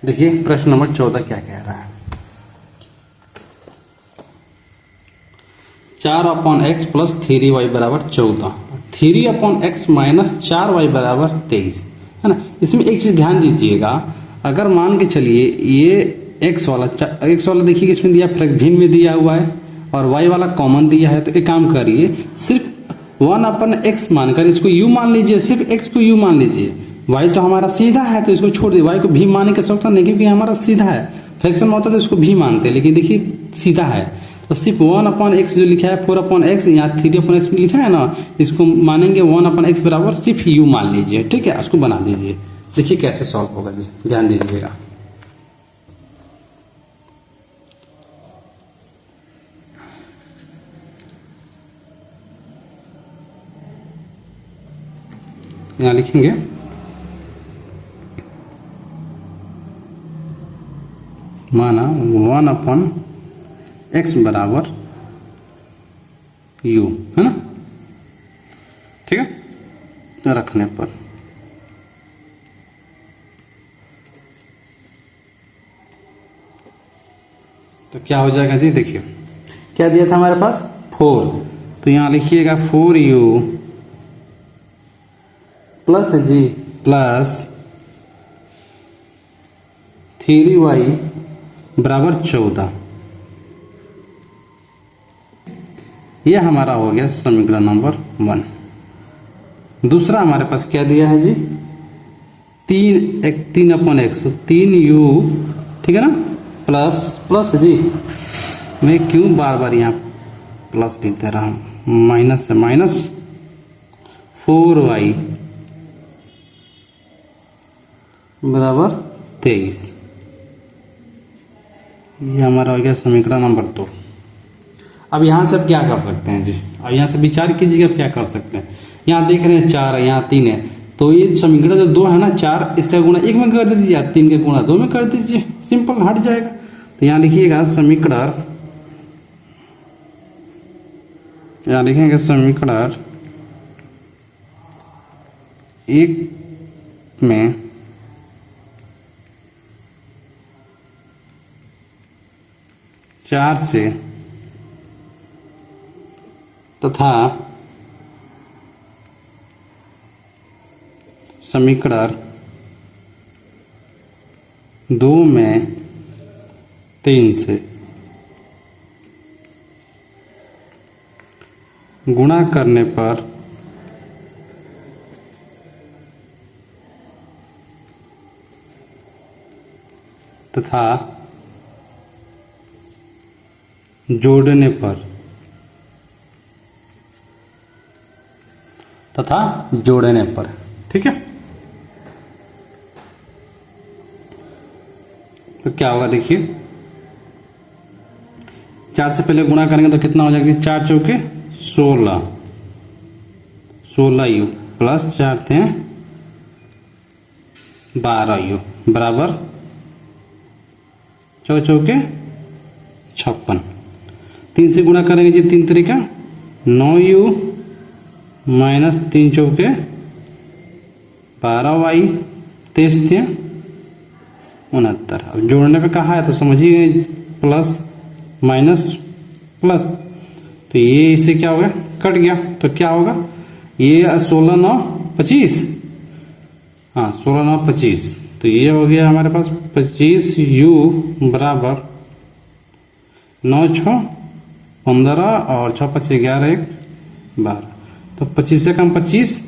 देखिए प्रश्न नंबर 14 क्या कह रहा है, 4/x प्लस 3y बराबर 14, 3/x माइनस 4y बराबर 23, है ना। इसमें एक चीज ध्यान दीजिएगा, अगर मान के चलिए ये x वाला देखिए इसमें दिया भिन्न में दिया हुआ है और y वाला कॉमन दिया है, तो एक काम करिए सिर्फ 1/x मानकर इसको u मान लीजिए, सिर्फ x को u मान लीजिए, y तो हमारा सीधा है तो इसको छोड़ दीजिए, y को भी मानने की आवश्यकता नहीं क्योंकि हमारा सीधा है, फ्रैक्शन में होता है तो इसको भी मानते हैं, लेकिन देखिए सीधा है तो सिर्फ 1/x जो लिखा है 4/x, यहाँ 3/x में लिखा है ना, इसको मानेंगे 1/x बराबर सिर्फ u मान लीजिए, ठीक है, उसको बना दीजिए। देखिए कैसे सॉल्व होगा जी, ध्यान दीजिएगा। यहाँ लिखेंगे माना 1/x बराबर u, है ना, ठीक है, रखने पर तो क्या हो जाएगा जी, देखिए क्या दिया था हमारे पास 4, तो यहाँ लिखिएगा 4u प्लस जी प्लस 3y बराबर 14, यह हमारा हो गया समीकरण नंबर 1। दूसरा हमारे पास क्या दिया है जी, 3/x 3u, ठीक है ना, प्लस जी, मैं क्यों बार बार यहाँ प्लस लिखते रहा हूँ, माइनस से माइनस 4y बराबर 23, ये हमारा हो गया समीकरण नंबर 2। अब यहाँ से अब क्या कर सकते हैं जी, अब यहाँ से विचार कीजिएगा क्या कर सकते हैं। यहाँ देख रहे हैं 4 है, यहाँ 3 है, तो ये समीकरण जो 2 है ना, 4 इसका गुणा 1 में कर दीजिए, 3 का गुणा 2 में कर दीजिए, सिंपल हट जाएगा। तो यहाँ लिखिएगा समीकरण, यहाँ लिखेंगे समीकरण 1 में चार से तथा समीकरण 2 में 3 से गुणा करने पर तथा जोड़ने पर तथा जोड़ने पर। ठीक है, तो क्या होगा देखिए, 4 से पहले गुणा करेंगे तो कितना हो जाएगा, 4 चौके 16, 16u प्लस 4 थे 12u बराबर 4 चौके 56। 3 से गुणा करेंगे जी, 3 तरीका 9u माइनस 3 चौके 12y, 23 थे 69। अब जोड़ने पे कहा है तो समझिए, प्लस माइनस प्लस, तो ये इससे क्या हो गया, कट गया। तो क्या होगा, ये 16 9 25, हाँ 16 9 25, तो ये हो गया हमारे पास 25u बराबर 9 6 15 और 6 5 11 1 12। तो 25 से कम 25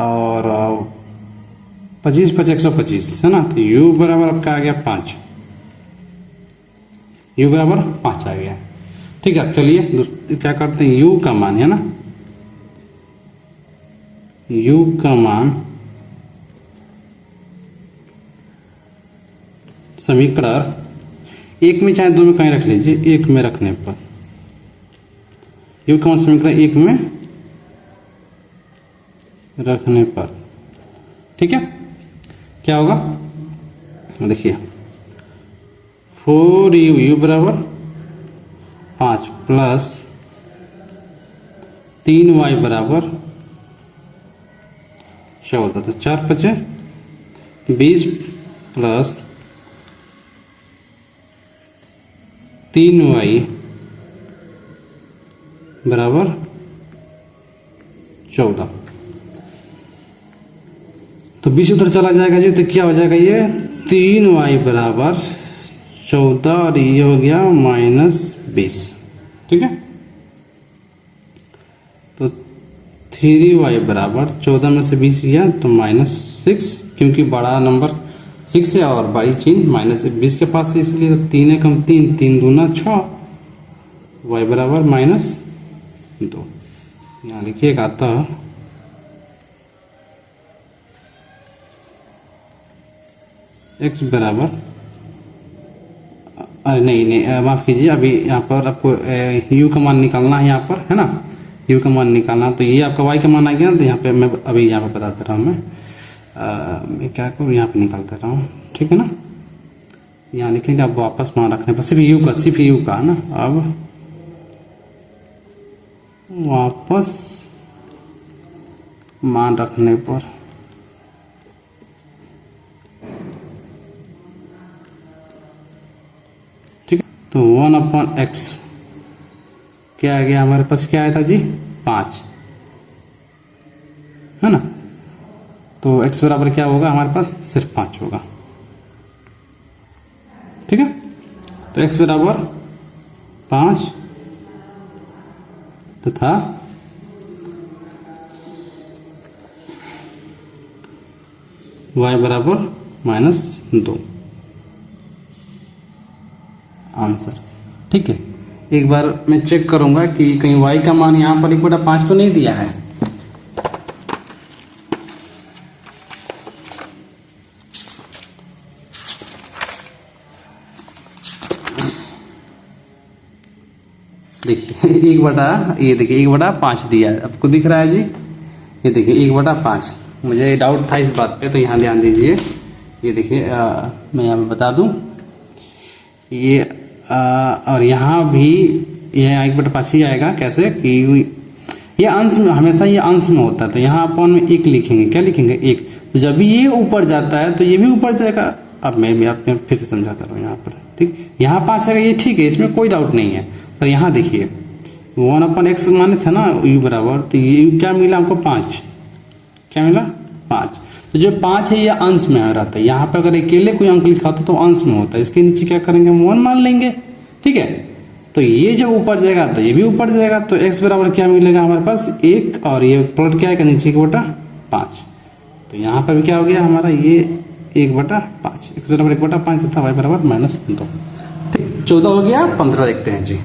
और 25 5 125 है ना, तो u बराबर आपका आ गया 5, u बराबर 5 आ गया। ठीक है, चलिए क्या करते हैं, u का मान है ना, u का मान समीकरण 1 में चाहे 2 में कहीं रख लीजिए, 1 में रखने पर u का मान समीकरण 1 में रखने पर, ठीक है, क्या होगा देखिए, 4u बराबर 5 प्लस 3y बराबर 14, तो 4 5 20 प्लस 3y बराबर 14। तो 20 उधर चला जाएगा जी, तो क्या हो जाएगा, ये 3y बराबर 14 और ये हो गया -20। ठीक है, तो 3y बराबर 14 में से 20 गया तो -6, क्योंकि बड़ा नंबर 6 है और बड़ी चीज -20 के पास है, इसलिए तो 3 कम 3 3 दूना 6, y बराबर -2। यहाँ लिखिएगा, अतः x बराबर, अरे नहीं माफ कीजिए, अभी यहाँ पर आपको u का मान निकालना है, यहाँ पर है ना, u का मान निकालना, तो ये आपका y का मान आ गया। तो यहाँ पे मैं अभी यहाँ पे बता दे रहा हूँ, मैं क्या करूँ, यहाँ पे निकाल दे रहा हूँ, ठीक है ना। यहाँ लिखेंगे आप वापस मान रखने पर, सिर्फ u का ना, अब वापस मान रखने पर ठीक है, तो 1/x क्या आ गया हमारे पास, क्या आया था जी 5, है ना। तो x बराबर क्या होगा हमारे पास, सिर्फ 5 होगा। ठीक है, तो x बराबर 5 तथा y बराबर -2 आंसर। ठीक है, एक बार मैं चेक करूंगा कि कहीं y का मान यहां पर 1/5 तो नहीं दिया है। देखिए ये देखिए 1/5 दिया है, आपको दिख रहा है जी, ये देखिए 1/5। मुझे डाउट था इस बात पे, तो यहाँ ध्यान दीजिए, ये देखिए मैं यहाँ पे बता दूं, ये और यहाँ भी ये 1/5 ही आएगा। कैसे कि ये अंश में, हमेशा ये अंश में होता है, तो यहाँ अपन में 1 लिखेंगे, क्या लिखेंगे 1, तो जब भी ये ऊपर जाता है तो ये भी ऊपर जाएगा। अब मैं भी आपने फिर से समझाता हूँ यहाँ पर, ठीक, यहाँ 5 है, ये ठीक है, इसमें कोई डाउट नहीं है। पर यहाँ देखिए 1/x माने था ना u बराबर, तो ये क्या मिला हमको 5, क्या मिला 5। तो जो 5 है ये अंश में रहता है, यहाँ पे अगर अकेले कोई अंक लिखा होता तो अंश में होता है, इसके नीचे क्या करेंगे हम 1 मान लेंगे। ठीक है, तो ये जब ऊपर जाएगा तो ये भी ऊपर जाएगा, तो x बराबर क्या मिलेगा हमारे पास 1, और ये प्लॉट क्या है नीचे 1/5, तो यहाँ पर भी क्या हो गया हमारा ये 1/5, x बराबर 1/5 तथा y बराबर -2। ठीक, 14 हो गया, 15 देखते हैं जी।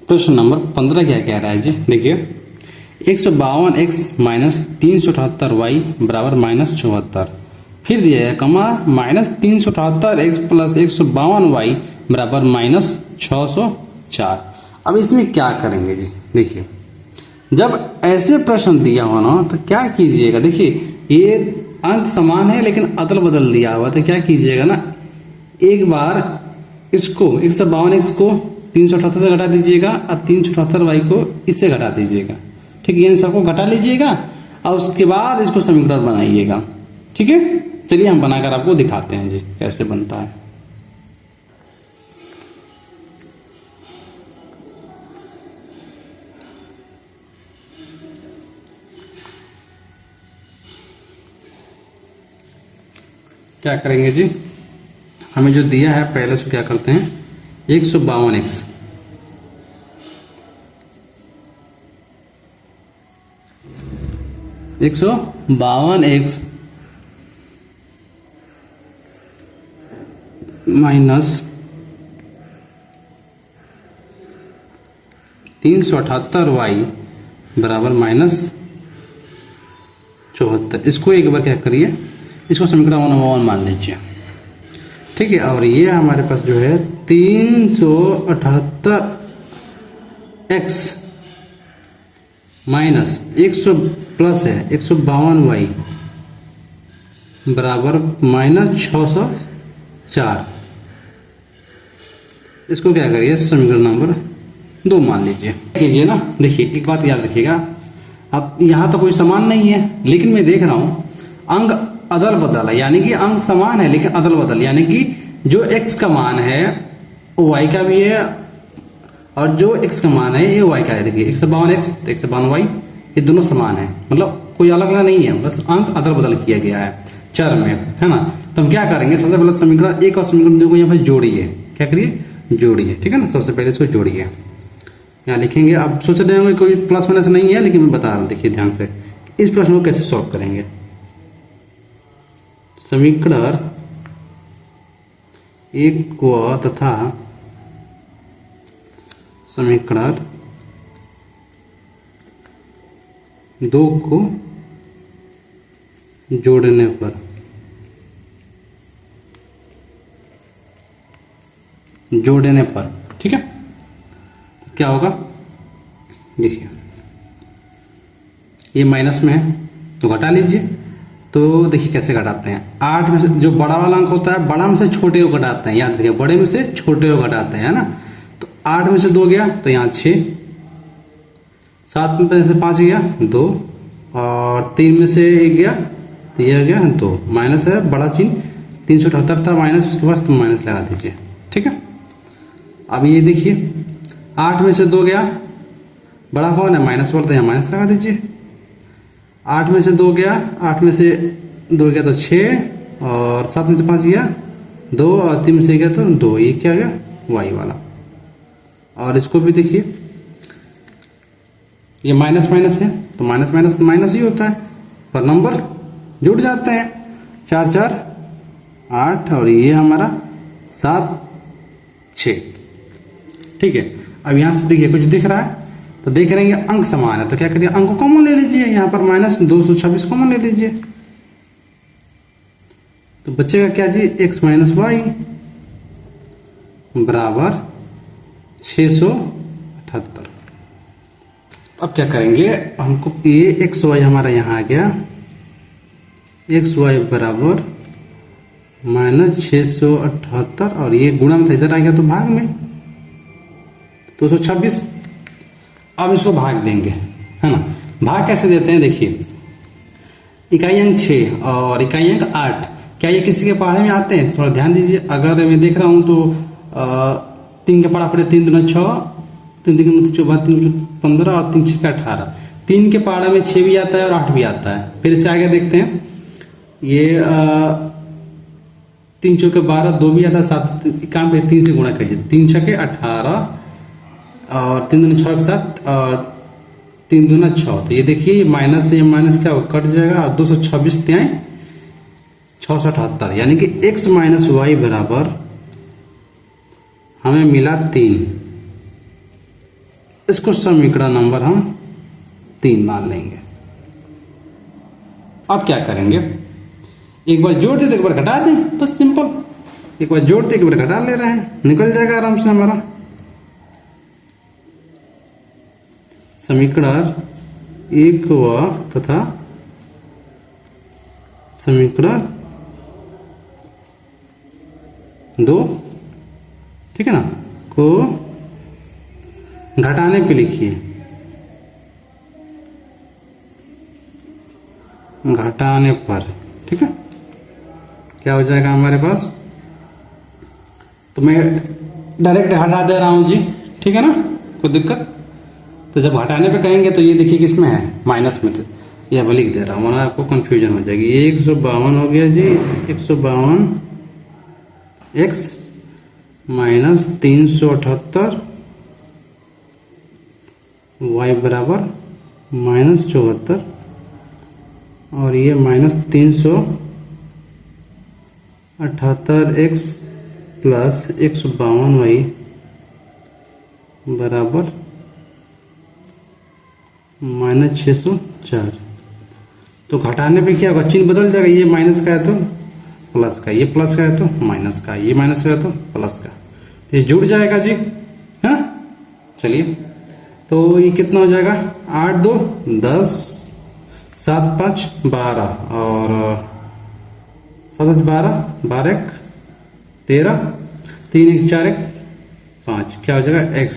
प्रश्न नंबर 15 क्या कह रहा है जी, देखिए 152x माइनस 378y बराबर माइनस 74। फिर दिया है comma minus 378x plus 152y बराबर माइनस 604। अब इसमें क्या करेंगे जी, देखिए जब ऐसे प्रश्न दिया हो ना तो क्या कीजिएगा, देखिए ये अंक समान है लेकिन अदल बदल दिया हुआ, तो क्या कीजिएगा ना, एक बार इसको 152x को 378 से घटा दीजिएगा और 378y को इससे घटा दीजिएगा। ठीक है, इन सबको घटा लीजिएगा और उसके बाद इसको समीकरण बनाइएगा। ठीक है, चलिए हम बनाकर आपको दिखाते हैं जी कैसे बनता है। क्या करेंगे जी, हमें जो दिया है पहले से क्या करते हैं, 152x माइनस 378y बराबर माइनस 74। इसको एक बार क्या करिए, इसको समीकरण 1 मान लीजिए। ठीक है, और ये हमारे पास जो है 378x माइनस 100 प्लस है 152y बराबर माइनस 604। इसको क्या करिए, समीकरण नंबर 2 मान लीजिए। कीजिए ना, देखिए एक बात याद रखिएगा, अब यहाँ तो कोई समान नहीं है लेकिन मैं देख रहा हूँ अंक अदल बदल है, यानी कि अंक समान है लेकिन अदल बदल, यानी कि जो x का मान है वो y का भी है और जो x का मान है ये y का है। देखिए 152x 152y ये दोनों समान है, मतलब कोई अलग अलग नहीं है, बस अंक अदल बदल किया गया है चर में, है ना। तो हम क्या करेंगे, सबसे पहले समीकरण 1 और समीकरण 2 को यहाँ पर जोड़िए। क्या करिए, जोड़िए। ठीक है ना, सबसे पहले इसको जोड़िए, यहाँ लिखेंगे। अब सोच रहे होंगे कोई प्लस माइनस नहीं है, लेकिन मैं बता रहा हूँ, देखिए ध्यान से इस प्रश्न को कैसे सॉल्व करेंगे। समीकरण 1 को तथा समीकरण 2 को जोड़ने पर ठीक है क्या होगा, देखिए ये माइनस में है तो घटा लीजिए। तो देखिए कैसे घटाते हैं, 8 में से जो बड़ा वाला अंक होता है बड़ा में से छोटे को घटाते हैं, याद रखिए बड़े में से छोटे को घटाते हैं, है ना। तो 8 में से 2 गया तो यहाँ 6, 7 में से 5 गया 2 और 3 में से 1 गया तो यह गया 2, माइनस है बड़ा चिन्ह, 378 था माइनस, उसके बाद तो माइनस लगा दीजिए। ठीक है, अब ये देखिए 8 में से 2 गया, बड़ा कौन है माइनस वाला, तो यहाँ माइनस लगा दीजिए। 8 में से 2 गया, 8 में से 2 गया तो 6 और 7 में से 5 गया 2 और 3 में से गया तो 2, ये क्या गया y वाला। और इसको भी देखिए ये माइनस माइनस है तो माइनस माइनस तो माइनस ही होता है, पर नंबर जुड़ जाते हैं, 4 4 8 और ये हमारा 7 6। ठीक है, अब यहाँ से देखिए कुछ दिख रहा है तो देख रहे हैं अंक समान है, तो क्या करिए अंक को कॉमन ले लीजिए, यहाँ पर माइनस 226 कॉमन ले लीजिए, तो बचेगा क्या जी, x माइनस वाई बराबर 678। अब क्या करेंगे, हमको ये एक्स वाई हमारा यहाँ आ गया, एक्स वाई बराबर माइनस 678 और ये गुणा में था इधर आ गया तो भाग में 226। अब इसको भाग देंगे, है ना। भाग कैसे देते हैं, देखिए इकाई अंक 6 और इकाई अंक 8, क्या ये किसी के पहाड़े में आते हैं, थोड़ा ध्यान दीजिए। अगर मैं देख रहा हूँ तो 3 के पहाड़ा पड़े 3 दूना 6, 3 3 14 3 15 और 3 6 18, 3 के पहाड़ा में 6 भी आता है और 8 भी आता है। फिर इसे आगे देखते हैं, ये 3 चौके 12, 2 भी आता है, 7 काम पे 3 से गुणा करिए, 3 6 18 और 3 दूनी 6 के साथ और 3 दूना 6, तो ये देखिए ये माइनस से ये माइनस क्या होगा, कट जाएगा, और 226 त्याई 678, यानी कि x माइनस वाई बराबर हमें मिला 3। इसको समीकरण नंबर हम 3 मान लेंगे। अब क्या करेंगे, एक बार जोड़ देते एक बार घटा दें, बस सिंपल। एक बार जोड़ते एक बार घटा ले रहे हैं, निकल जाएगा आराम से हमारा समीकरण 1 व तथा समीकरण 2, ठीक है ना, को घटाने पे लिखिए, घटाने पर, ठीक है, क्या हो जाएगा हमारे पास। तो मैं डायरेक्ट हटा दे रहा हूं जी, ठीक है ना, कोई दिक्कत। तो जब हटाने पे कहेंगे तो ये देखिए किसमें है, माइनस में, तो ये मैं लिख दे रहा हूँ वरना आपको कंफ्यूजन हो जाएगी। 152 हो गया जी, 152 x माइनस 378 y बराबर माइनस 74, और ये माइनस 378x प्लस 152y बराबर माइनस 604। तो घटाने पे क्या होगा, चिन्ह बदल जाएगा, ये माइनस का है तो प्लस का, ये प्लस का है तो माइनस का, ये माइनस का है तो प्लस का, तो ये जुड़ जाएगा जी, है ना। चलिए, तो ये कितना हो जाएगा, 8 2 10, 7 5 12, और 7 5 12, 12 1 13, 3 1 4 1 5, क्या हो जाएगा x।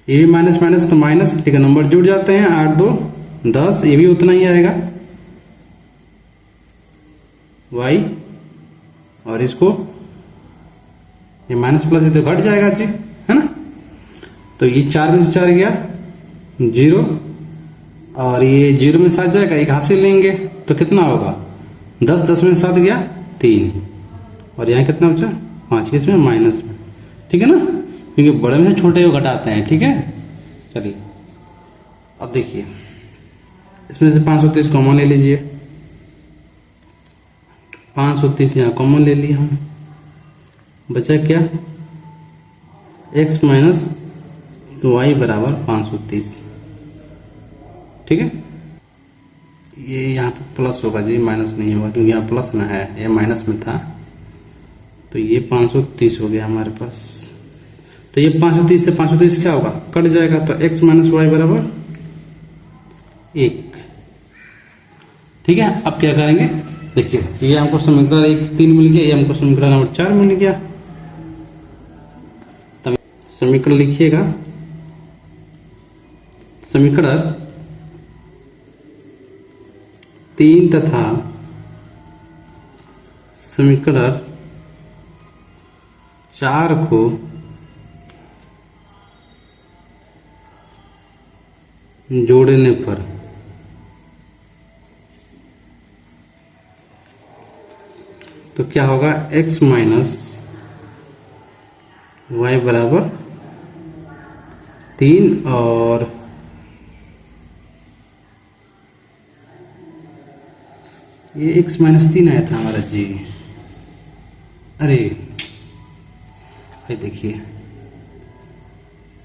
ये भी माइनस माइनस तो माइनस, ठीक है, नंबर जुड़ जाते हैं, 8 2 10, ये भी उतना ही आएगा y, और इसको ये माइनस प्लस तो घट जाएगा जी, है ना। तो ये 4 में से 4 गया 0, और ये 0 में 7 जाएगा, एक हाथ से लेंगे तो कितना होगा, 10 10 में 7 गया 3, और यहाँ कितना बचा 5, इसमें माइनस में, ठीक है ना, क्योंकि बड़े में से छोटे को घटाते हैं, ठीक है। चलिए अब देखिए, इसमें से 530 कॉमन ले लीजिए, 530 यहाँ कॉमन ले लिया हम, बचा क्या, x माइनस वाई बराबर 530, ठीक है। ये यहाँ पे प्लस होगा जी, माइनस नहीं होगा, क्योंकि यहाँ प्लस में है, ये माइनस में था, तो ये 530 हो गया हमारे पास। तो ये 530 से 530 क्या होगा, कट जाएगा, तो x माइनस वाई बराबर 1, ठीक है। अब क्या करेंगे, देखिए ये हमको समीकरण 3 मिल गया, ये हमको समीकरण नंबर 4 मिल गया। तब समीकरण लिखिएगा, समीकरण 3 तथा समीकरण 4 को जोड़ने पर तो क्या होगा, x माइनस वाई बराबर 3, और ये x माइनस 3 आया था हमारा जी, अरे भाई देखिए,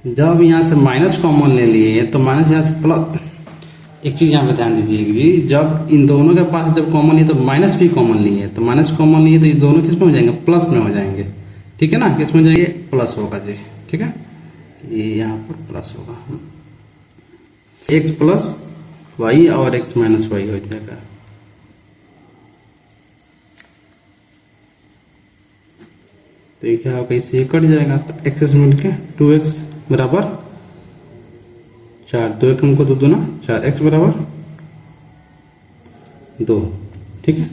जब यहाँ से माइनस कॉमन ले लिए तो माइनस यहाँ से प्लस, एक चीज यहाँ पे ध्यान दीजिए जी, जब इन दोनों के पास जब कॉमन लिए तो माइनस भी कॉमन लिए, तो माइनस कॉमन लिए तो ये दोनों किस में हो जाएंगे, प्लस में हो जाएंगे, ठीक है ना, किस में जाएंगे, प्लस होगा जी, ठीक है, ये यहाँ पर प्लस होगा, x प्लस वाई और x माइनस वाई हो जाएगा। तो ये क्या होगा, इससे कट जाएगा, तो x से मिलके 2x बराबर 4, 2 एकम को 2 दूना 4, x बराबर 2, ठीक है।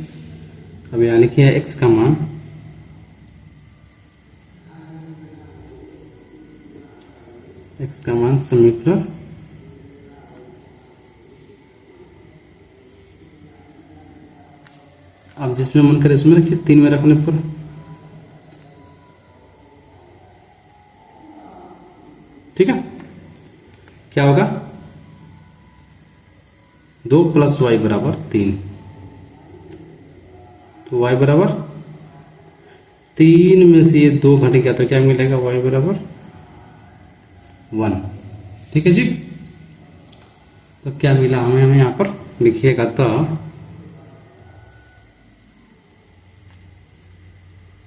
अब यहाँ लिखिए x का मान, x का मान समीकरण अब जिसमें मन करे उसमें रखिए, 3 में रखने पर ठीक है, क्या होगा 2 + y बराबर 3, तो y बराबर 3 में से ये 2 घट गया तो क्या मिलेगा, y बराबर 1। ठीक है जी, तो क्या मिला हमें यहाँ पर लिखिएगा तो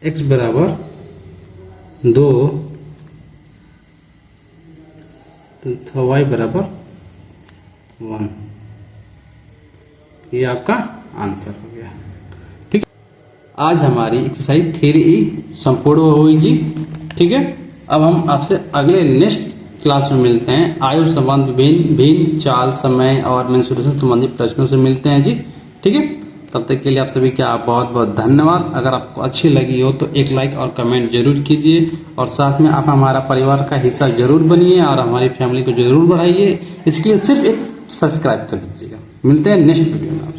x बराबर 2 तो y बराबर 1, ये आपका आंसर हो गया। ठीक, आज हमारी एक्सरसाइज 3E संपूर्ण हुई जी। ठीक है, अब हम आपसे अगले नेक्स्ट क्लास में मिलते हैं। आयु संबंध, भिन्न चाल, समय और मेंस्ट्रुएशन संबंधी प्रश्नों से मिलते हैं जी। ठीक है, तब तक के लिए आप सभी का बहुत बहुत धन्यवाद। अगर आपको अच्छी लगी हो तो एक लाइक और कमेंट जरूर कीजिए, और साथ में आप हमारा परिवार का हिस्सा जरूर बनिए और हमारी फैमिली को जरूर बढ़ाइए। इसके लिए सिर्फ एक सब्सक्राइब कर दीजिएगा। मिलते हैं नेक्स्ट वीडियो में।